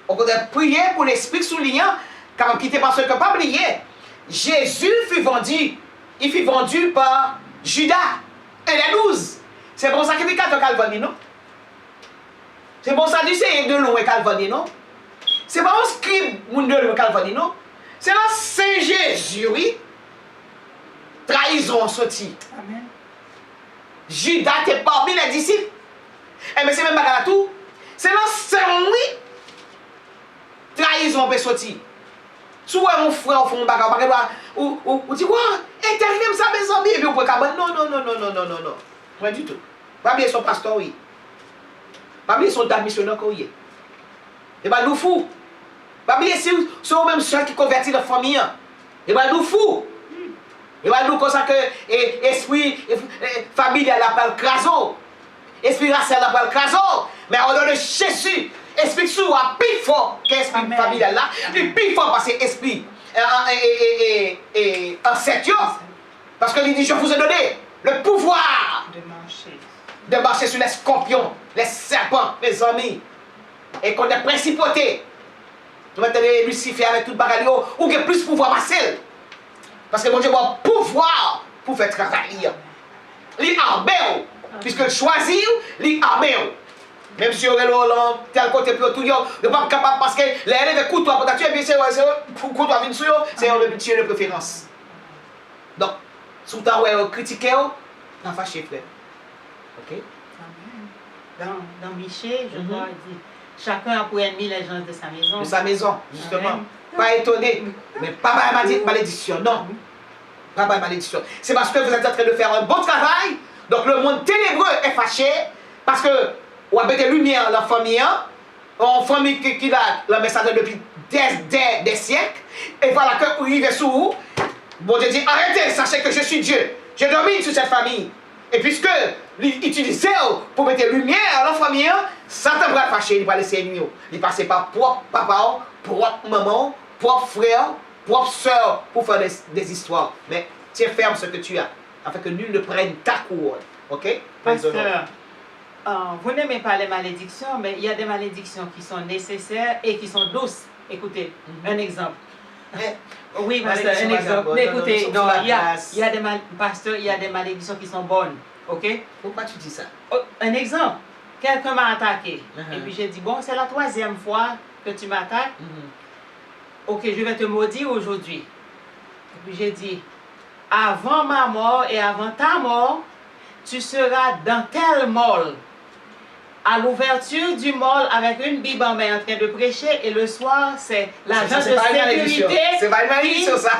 On peut prier pour l'esprit soulignant, car on quitte parce que pas oublier. Jésus fut vendu. Il fut vendu par Judas et les 12. C'est bon sacrificateur Calvani, non? C'est bon sadducéen de l'eau et Calvani, non? C'est pas un scribe de l'eau et Calvani, non? C'est là Saint Jésus, oui. Trahison sorti. Amen. Judas était parmi les disciples. Et mais c'est même pas tout. C'est là Saint oui. Trahison peut sortir. Soit mon frère fait un bagage, ou tu quoi? Internet, ça, mes amis, et puis on peut cabane. Non. Pas du tout. Pas bien son pasteur, oui. Pas bien son dame missionnaire, oui. Et bien, nous fous. Pas bien si c'est eux même ceux qui convertissent la famille. Et bien, nous fous. Et bien, nous comme ça que esprit familial appelle craso. Esprit racial appelle craso. Mais au nom de Jésus, esprit sous a plus fort qu'esprit familial là. Il plus fort parce que esprit ancêtre. Parce que il dit, je vous ai donné le pouvoir de marcher sur les scorpions, les serpents, mes amis. Et qu'on est principauté. Nous mettons Lucifer avec tout le bagage, ou qu'il y a plus de pouvoir passer. Parce que mon Dieu a pouvoir pour faire travailler. Il armé, puisque choisir, il armé. Même si on est là, tel côté plus tout, ne pas capable parce que les élèves écoutent toi pour tuer, et puis c'est pour qu'on doit venir sur eux, c'est le petit de préférence. Donc, sous ta critiquer, on fâché, frère. Ok? Dans Michée, je crois, il dit, chacun a pour ennemi les gens de sa maison. De sa maison, justement. Amen. Pas étonné, mais pas malédiction, non. Pas malédiction. C'est parce que vous êtes en train de faire un bon travail, donc le monde ténébreux est fâché, parce que vous avez des lumières dans la famille, en famille qui a le message depuis des siècles, et voilà que vous arrivez sous vous, bon Dieu dit, arrêtez, sachez que je suis Dieu, je domine sur cette famille. Et puisque l'utiliser pour mettre lumière à la famille, Satan va fâcher, il va laisser ennemi. Il passe par propre papa, propre maman, propre frère, propre soeur pour faire des histoires. Mais tiens ferme ce que tu as, afin que nul ne prenne ta couronne. Ok? Pasteur, vous n'aimez pas les malédictions, mais il y a des malédictions qui sont nécessaires et qui sont douces. Écoutez, un exemple. Oui, pasteur, un exemple. Mais écoutez, il y a des pasteur, il y a des malédictions qui sont bonnes. Ok? Pourquoi tu dis ça? Un exemple. Quelqu'un m'a attaqué. Et puis j'ai dit, bon, c'est la 3e fois que tu m'attaques. Ok, je vais te maudire aujourd'hui. Et puis j'ai dit, avant ma mort et avant ta mort, tu seras dans tel mall, à l'ouverture du mall avec une Bible en main en train de prêcher, et le soir, c'est l'agent de sécurité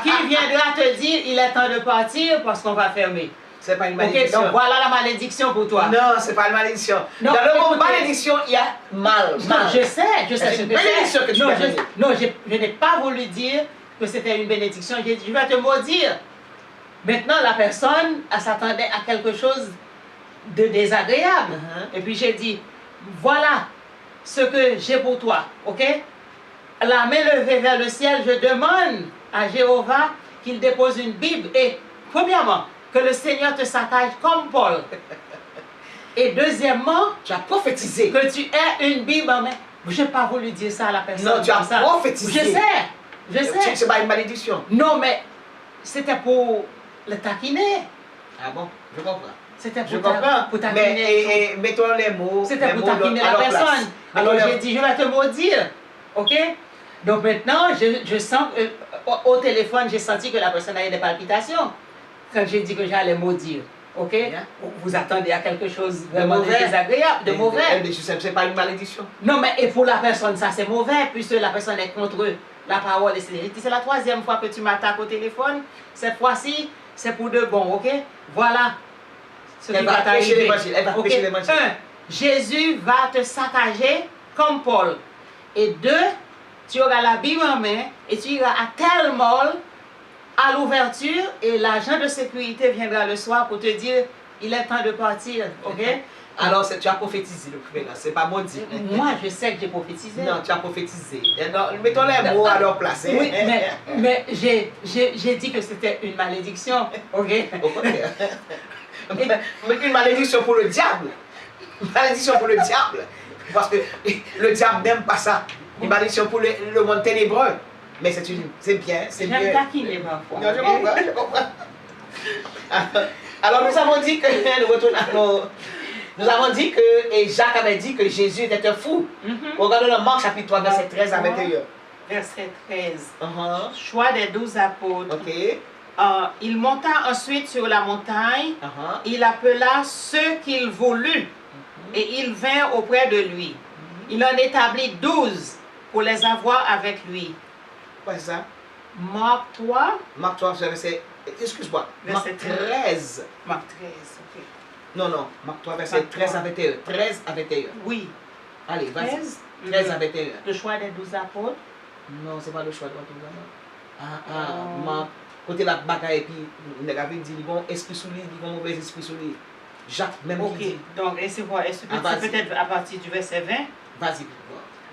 qui viendra te dire, il est temps de partir parce qu'on va fermer. C'est pas une malédiction. Ok, donc voilà la malédiction pour toi. Non, c'est pas une malédiction. Non, dans le mot écoutez, malédiction, il y a mal. Non, je sais ce C'est que une bénédiction que tu as donnée. non, je n'ai pas voulu dire que c'était une bénédiction. J'ai dit, je vais te maudire. Maintenant, la personne, elle s'attendait à quelque chose de désagréable. Et puis j'ai dit, voilà ce que j'ai pour toi, ok? La main levée vers le ciel, je demande à Jéhovah qu'il dépose une Bible. Et premièrement, que le Seigneur te saccage comme Paul. Et deuxièmement, tu as prophétisé. Que tu aies une Bible en main. Je n'ai pas voulu dire ça à la personne. Non, tu as prophétisé. Je sais. C'est pas une malédiction. Non, mais c'était pour le taquiner. Ah bon, je comprends. C'était pour taquiner. Mais mettons les mots. C'était pour taquiner la personne. Alors j'ai dit, je vais te maudire. Ok? Donc maintenant, je sens, au téléphone, j'ai senti que la personne avait des palpitations. Quand j'ai dit que j'allais maudire. Ok? Bien. Vous attendez à quelque chose vraiment de désagréable, de mauvais. C'est pas une malédiction. Non, mais et pour la personne, ça c'est mauvais, puisque la personne est contre la parole. C'est la troisième fois que tu m'attaques au téléphone. Cette fois-ci, c'est pour de bon, ok? Voilà ce qui va t'arriver. Elle va prêcher l'évangile. 1. Jésus va te saccager comme Paul. Et 2. Tu auras la Bible en main et tu iras à tel mall à l'ouverture et l'agent de sécurité viendra le soir pour te dire il est temps de partir, ok? Alors tu as prophétisé le premier là, c'est pas maudit. Moi je sais que j'ai prophétisé. Non, tu as prophétisé. Mettons les mots à leur place. Oui, mais j'ai dit que c'était une malédiction, ok? Une malédiction pour le diable. Une malédiction pour le diable. Parce que le diable n'aime pas ça. Une malédiction pour le monde ténébreux. Mais c'est bien, c'est bien. J'aime taquiner parfois. Non, je comprends. Alors nous avons dit que, nous avons dit que, et Jacques avait dit que Jésus était un fou. Regardons dans Marc chapitre 3, verset 13 à 21. Verset 13. Choix des 12 apôtres. Ok. Il monta ensuite sur la montagne, il appela ceux qu'il voulut, et ils vinrent auprès de lui. Il en établit 12 pour les avoir avec lui. Quoi c'est ça? Marc 3. Marc 3, verset, excuse-moi, Marc 13. Marc 13, ok. Non, Marc 3, verset 13 à 21. 13 à 21. Oui. Allez, vas-y. 13 à 21. Le choix des 12 apôtres? Non, c'est pas le choix de 12 apôtres. Marc, côté la bagaille, et puis, il avait dit, il bon esprit sous lui, il bon mauvais esprit sous lui. Jacques, même ok, donc, c'est peut-être à partir du verset 20. Vas-y.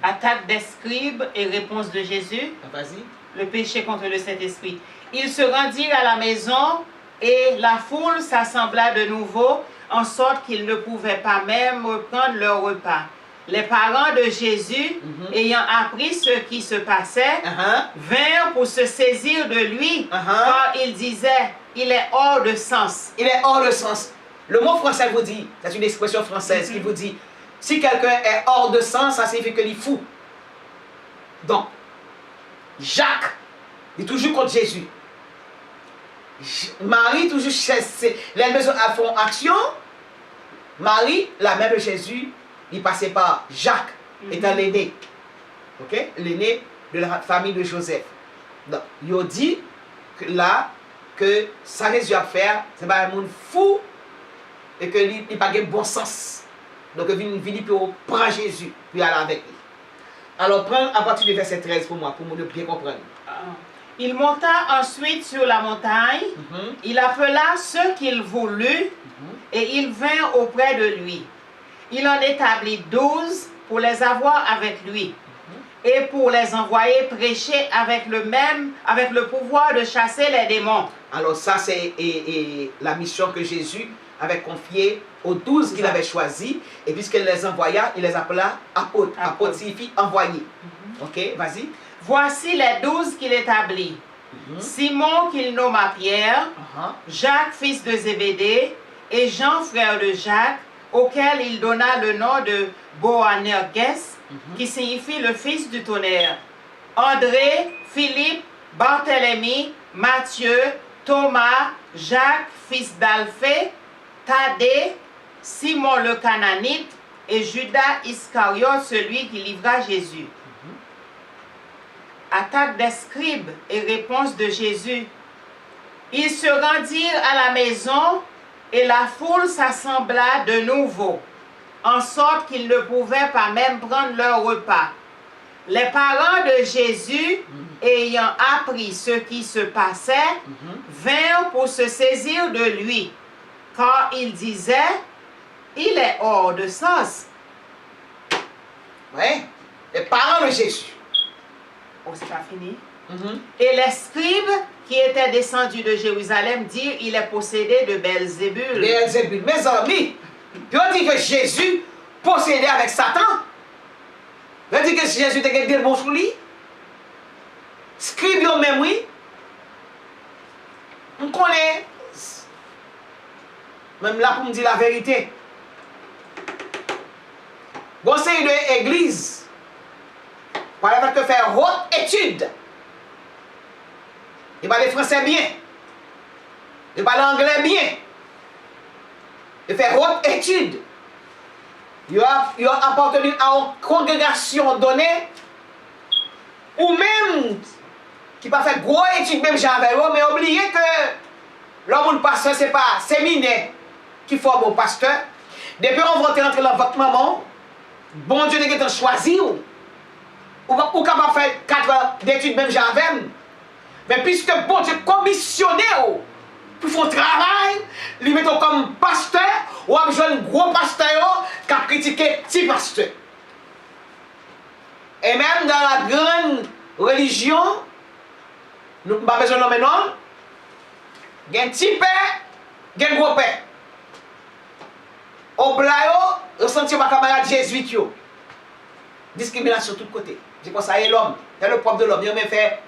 Attaque des scribes et réponse de Jésus. Vas-y. Le péché contre le Saint-Esprit. Ils se rendirent à la maison et la foule s'assembla de nouveau, en sorte qu'ils ne pouvaient pas même reprendre leur repas. Les parents de Jésus, ayant appris ce qui se passait, vinrent pour se saisir de lui, car ils disaient, il est hors de sens. Il est hors de sens. Le mot français vous dit, c'est une expression française qui vous dit, si quelqu'un est hors de sens, ça signifie qu'il est fou. Donc, Jacques est toujours contre Jésus. Marie, toujours, les maisons font action. Marie, la mère de Jésus, il passait par Jacques, étant l'aîné. Ok? L'aîné de la famille de Joseph. Donc, il a dit que là, que ça Jésus a fait, c'est pas un monde fou et que il n'a pas de bon sens. Donc, il pour prendre Jésus, puis aller avec lui. Alors, prends à partir du verset 13 pour moi, pour nous bien comprendre. Il monta ensuite sur la montagne, il appela ceux qu'il voulut, et ils vinrent auprès de lui. Il en établit 12 pour les avoir avec lui, et pour les envoyer prêcher avec le pouvoir de chasser les démons. Alors ça, c'est la mission que Jésus avait confiée aux 12 qu'il avait choisis, et puisqu'il les envoya, il les appela apôtres. Apôtres signifie envoyé. Ok, vas-y. Voici les 12 qu'il établit. Simon qu'il nomma Pierre, Jacques fils de Zébédée, et Jean frère de Jacques, auquel il donna le nom de Boanerges, qui signifie le fils du tonnerre. André, Philippe, Barthélemy, Matthieu, Thomas, Jacques, fils d'Alphée, Thaddée, Simon le Cananite et Judas Iscariote, celui qui livra Jésus. Attaque des scribes et réponse de Jésus. Ils se rendirent à la maison et la foule s'assembla de nouveau, en sorte qu'ils ne pouvaient pas même prendre leur repas. Les parents de Jésus, ayant appris ce qui se passait, vinrent pour se saisir de lui, car ils disaient, il est hors de sens. Oui, les parents de Jésus. Oh, c'est pas fini. Et les scribes qui étaient descendus de Jérusalem dirent, il est possédé de Belzébul. Belzébul, mes amis, puis on dit que Jésus possédait avec Satan. On dit que Jésus était des bons sous lui. Scribes même oui. On connaît, même là pour me dire la vérité. Conseil de l'église, pour aller faire haute étude. Il parle français bien. Il parle anglais bien. Il fait haute étude. Il a appartenu à une congrégation donnée, ou même qui pas fait gros études, même j'avais, mais oubliez que l'homme ou le pasteur, ce n'est pas séminaire qui forme au pasteur. Depuis on va rentrer dans votre maman, bon Dieu n'est pas choisi, ou capable de faire 4 ans d'études, même j'avais. Mais puisque bon Dieu commissionné pour faire un travail, il met comme pasteur, ou a besoin de gros pasteur qui a critiqué petit pasteur. Et même dans la grande religion, nous n'avons pas besoin de nommer non, il y a un petit père, il y a un gros père. Au blayo, ressenti ma camarade jésuite. Discrimination de tous côtés. C'est comme ça, et l'homme, c'est le propre de l'homme. Il a même fait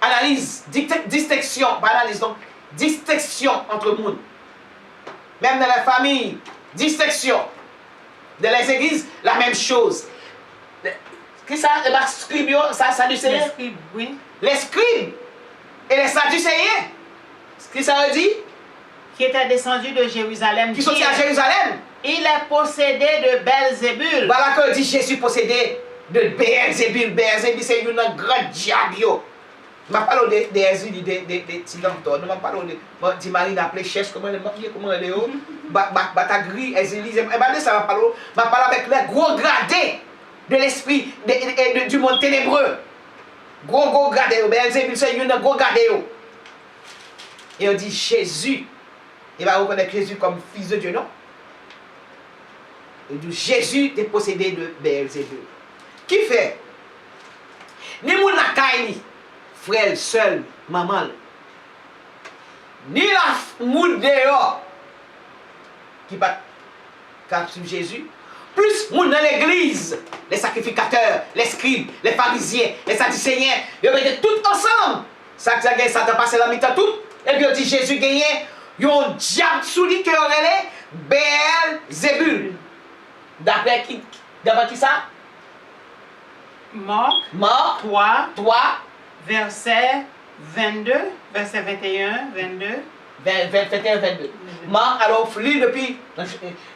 analyse, distinction, pas analyse, donc distinction entre le monde. Même dans la famille, distinction. Dans les églises, la même chose. Qu'est-ce que ça? Les scribes, ça, sadducéens? Les scribes, oui. Les scribes et les sadducéens. Qu'est-ce que ça veut dire? Qui était descendu de Jérusalem. Qui sont à Jérusalem. Il est possédé de Belzébul. Voilà que dit Jésus possédé de Belzébul. Belzébul, c'est une grande diable. Je ne parle pas de Jésus, de Tilantor. Je ne parle pas de Marie d'appelé Chèche, comment elle est, Batagri, Ezélie. Je ne parle avec les gros gradés de l'esprit du monde ténébreux. Gros gradés. Belzébul, c'est une gros gradés. Et on dit Jésus. Il va reconnaître Jésus comme fils de Dieu, non? Et dit Jésus est possédé de Belzébul. Qui fait? Ni moun nakay frère seul, maman. Ni la moun dehors qui bat cap sur Jésus. Plus moun dans l'église, les sacrificateurs, les scribes, les pharisiens, les sadducéens, ils mettent tout ensemble. Ça que ça t'a passé la mi-temps tout. Et puis on dit Jésus gagnait. Yon diable sous lui qui aurait Belzébul. D'après qui ça? Marc 3, verset 22, verset 21, 22. 21, 22. Marc, alors, lis depuis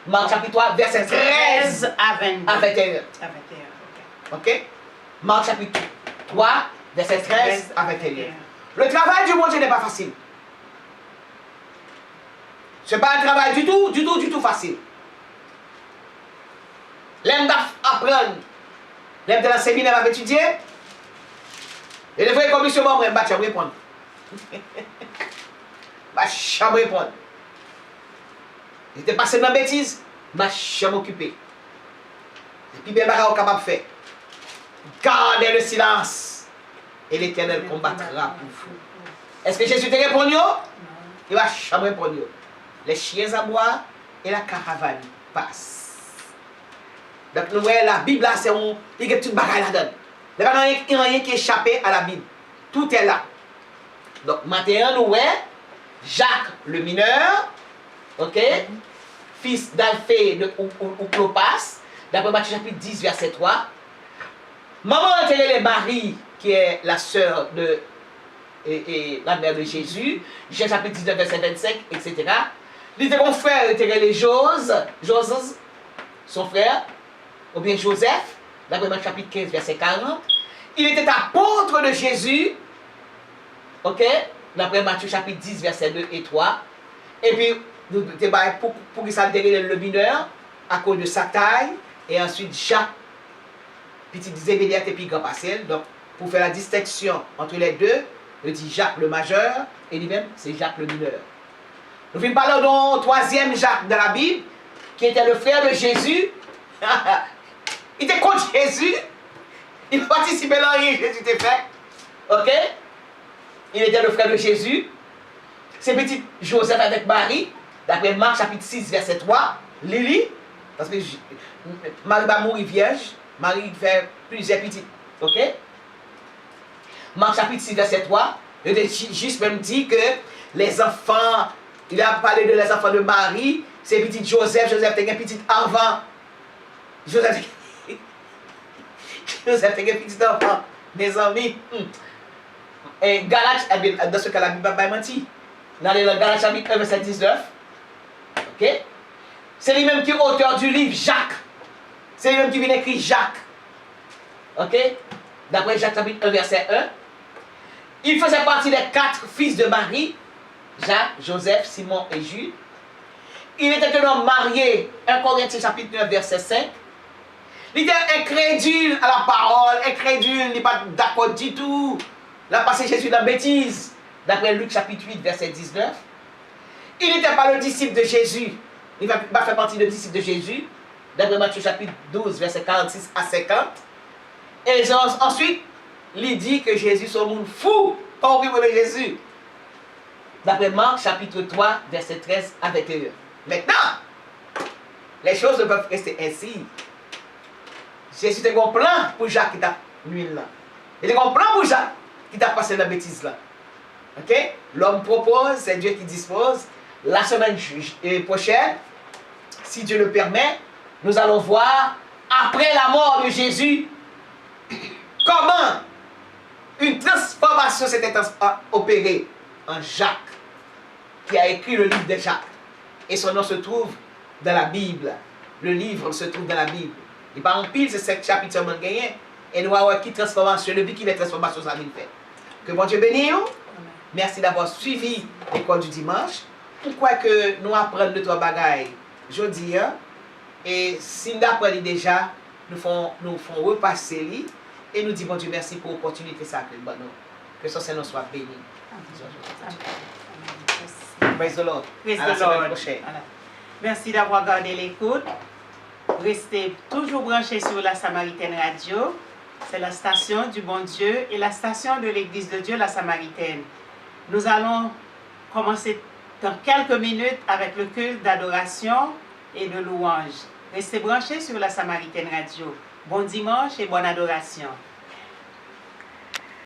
Marc chapitre 3, verset 13 à 22. À 21. Ok. Marc chapitre 3, verset 13 à 21. Le travail du bon Dieu n'est pas facile. Ce n'est pas un travail du tout facile. L'aime d'apprendre, l'aime de la séminaire à étudier, et les vraies commissions, je vais répondre. Je vais répondre. J'étais passé dans la bêtise, je vais m'occuper. Et puis, bien, je suis capable de faire. Gardez le silence, et l'Éternel combattra pour vous. Est-ce que Jésus te répond? Il va jamais répondre. Les chiens aboient et la caravane passe. Donc, nous voyons la Bible là, c'est un. Il y a toute bagaille là-dedans. Il n'y a rien qui est échappé à la Bible. Tout est là. Donc, maintenant, nous voyons Jacques le mineur, ok, fils d'Alphée ou Clopas, d'après Matthieu chapitre 10, verset 3. Maman était Marie, qui est la sœur de la mère de Jésus. Jean chapitre 19, verset 25, etc. Il était mon frère, il était les Joses, son frère, ou bien Joseph, d'après Marc chapitre 15, verset 40. Il était apôtre de Jésus, ok, d'après Matthieu chapitre 10, verset 2 et 3. Et puis, pour qu'il s'altérer le mineur, à cause de sa taille, et ensuite Jacques, petit Zébédée et puis grand Pascal. Donc, pour faire la distinction entre les deux, il dit Jacques le majeur, et lui-même, c'est Jacques le mineur. Nous venons parler d'un troisième Jacques de la Bible, qui était le frère de Jésus. Il était contre Jésus. Il participait à rien que Jésus était fait. Ok? Il était le frère de Jésus. C'est petit Joseph avec Marie, d'après Marc chapitre 6, verset 3. Lily, parce que Marie va mourir vierge. Marie fait plusieurs petites. Ok? Marc chapitre 6, verset 3. Il a juste même dit que les enfants, il a parlé de les enfants de Marie, c'est petit Joseph. Joseph était un petit avant. Joseph était un petit enfant. Mes amis. Et Galates, dans ce cas, la Bible n'a pas menti. Dans le Galates chapitre 1, verset 19. Ok? C'est lui-même qui est auteur du livre Jacques. C'est lui-même qui vient écrire Jacques. Ok? D'après Jacques chapitre 1, verset 1. Il faisait partie des 4 fils de Marie, Jacques, Joseph, Simon et Jude. Il était un homme marié, 1 Corinthiens chapitre 9, verset 5. Il était incrédule à la parole, incrédule, il n'est pas d'accord du tout. Il a passé Jésus dans la bêtise, d'après Luc chapitre 8, verset 19. Il n'était pas le disciple de Jésus. Il va faire partie du disciple de Jésus, d'après Matthieu chapitre 12, verset 46 à 50. Et ensuite, il dit que Jésus est un monde fou, pas au niveau de Jésus. D'après Marc chapitre 3, verset 13 à 21. Maintenant, les choses ne peuvent rester ainsi. Jésus a un plan pour Jacques qui t'a l'huile là. Il a un plan pour Jacques qui t'a passé la bêtise là. Ok? L'homme propose, c'est Dieu qui dispose. La semaine prochaine, si Dieu le permet, nous allons voir, après la mort de Jésus, comment une transformation s'était opérée en Jacques, qui a écrit le livre de Jacques. Et son nom se trouve dans la Bible. Le livre se trouve dans la Bible. Et par en pile, c'est 7 chapitres seulement gagné. Et nous allons voir qui transformation, le but qui les transformations ça nous fait. Que bon Dieu bénisse. Merci d'avoir suivi l'école du dimanche. Pourquoi que nous apprenons de trois bagailles jeudi, hein? Et si nous apprenons déjà, nous font repasser lui et nous disons bon Dieu merci pour l'opportunité sacrée. Bon, que son Seigneur soit béni. Praise the Lord. Praise À la the semaine Lord. prochaine. Voilà. Merci d'avoir gardé l'écoute. Restez toujours branchés sur la Samaritaine Radio. C'est la station du bon Dieu et la station de l'Église de Dieu, la Samaritaine. Nous allons commencer dans quelques minutes avec le culte d'adoration et de louange. Restez branchés sur la Samaritaine Radio. Bon dimanche et bonne adoration.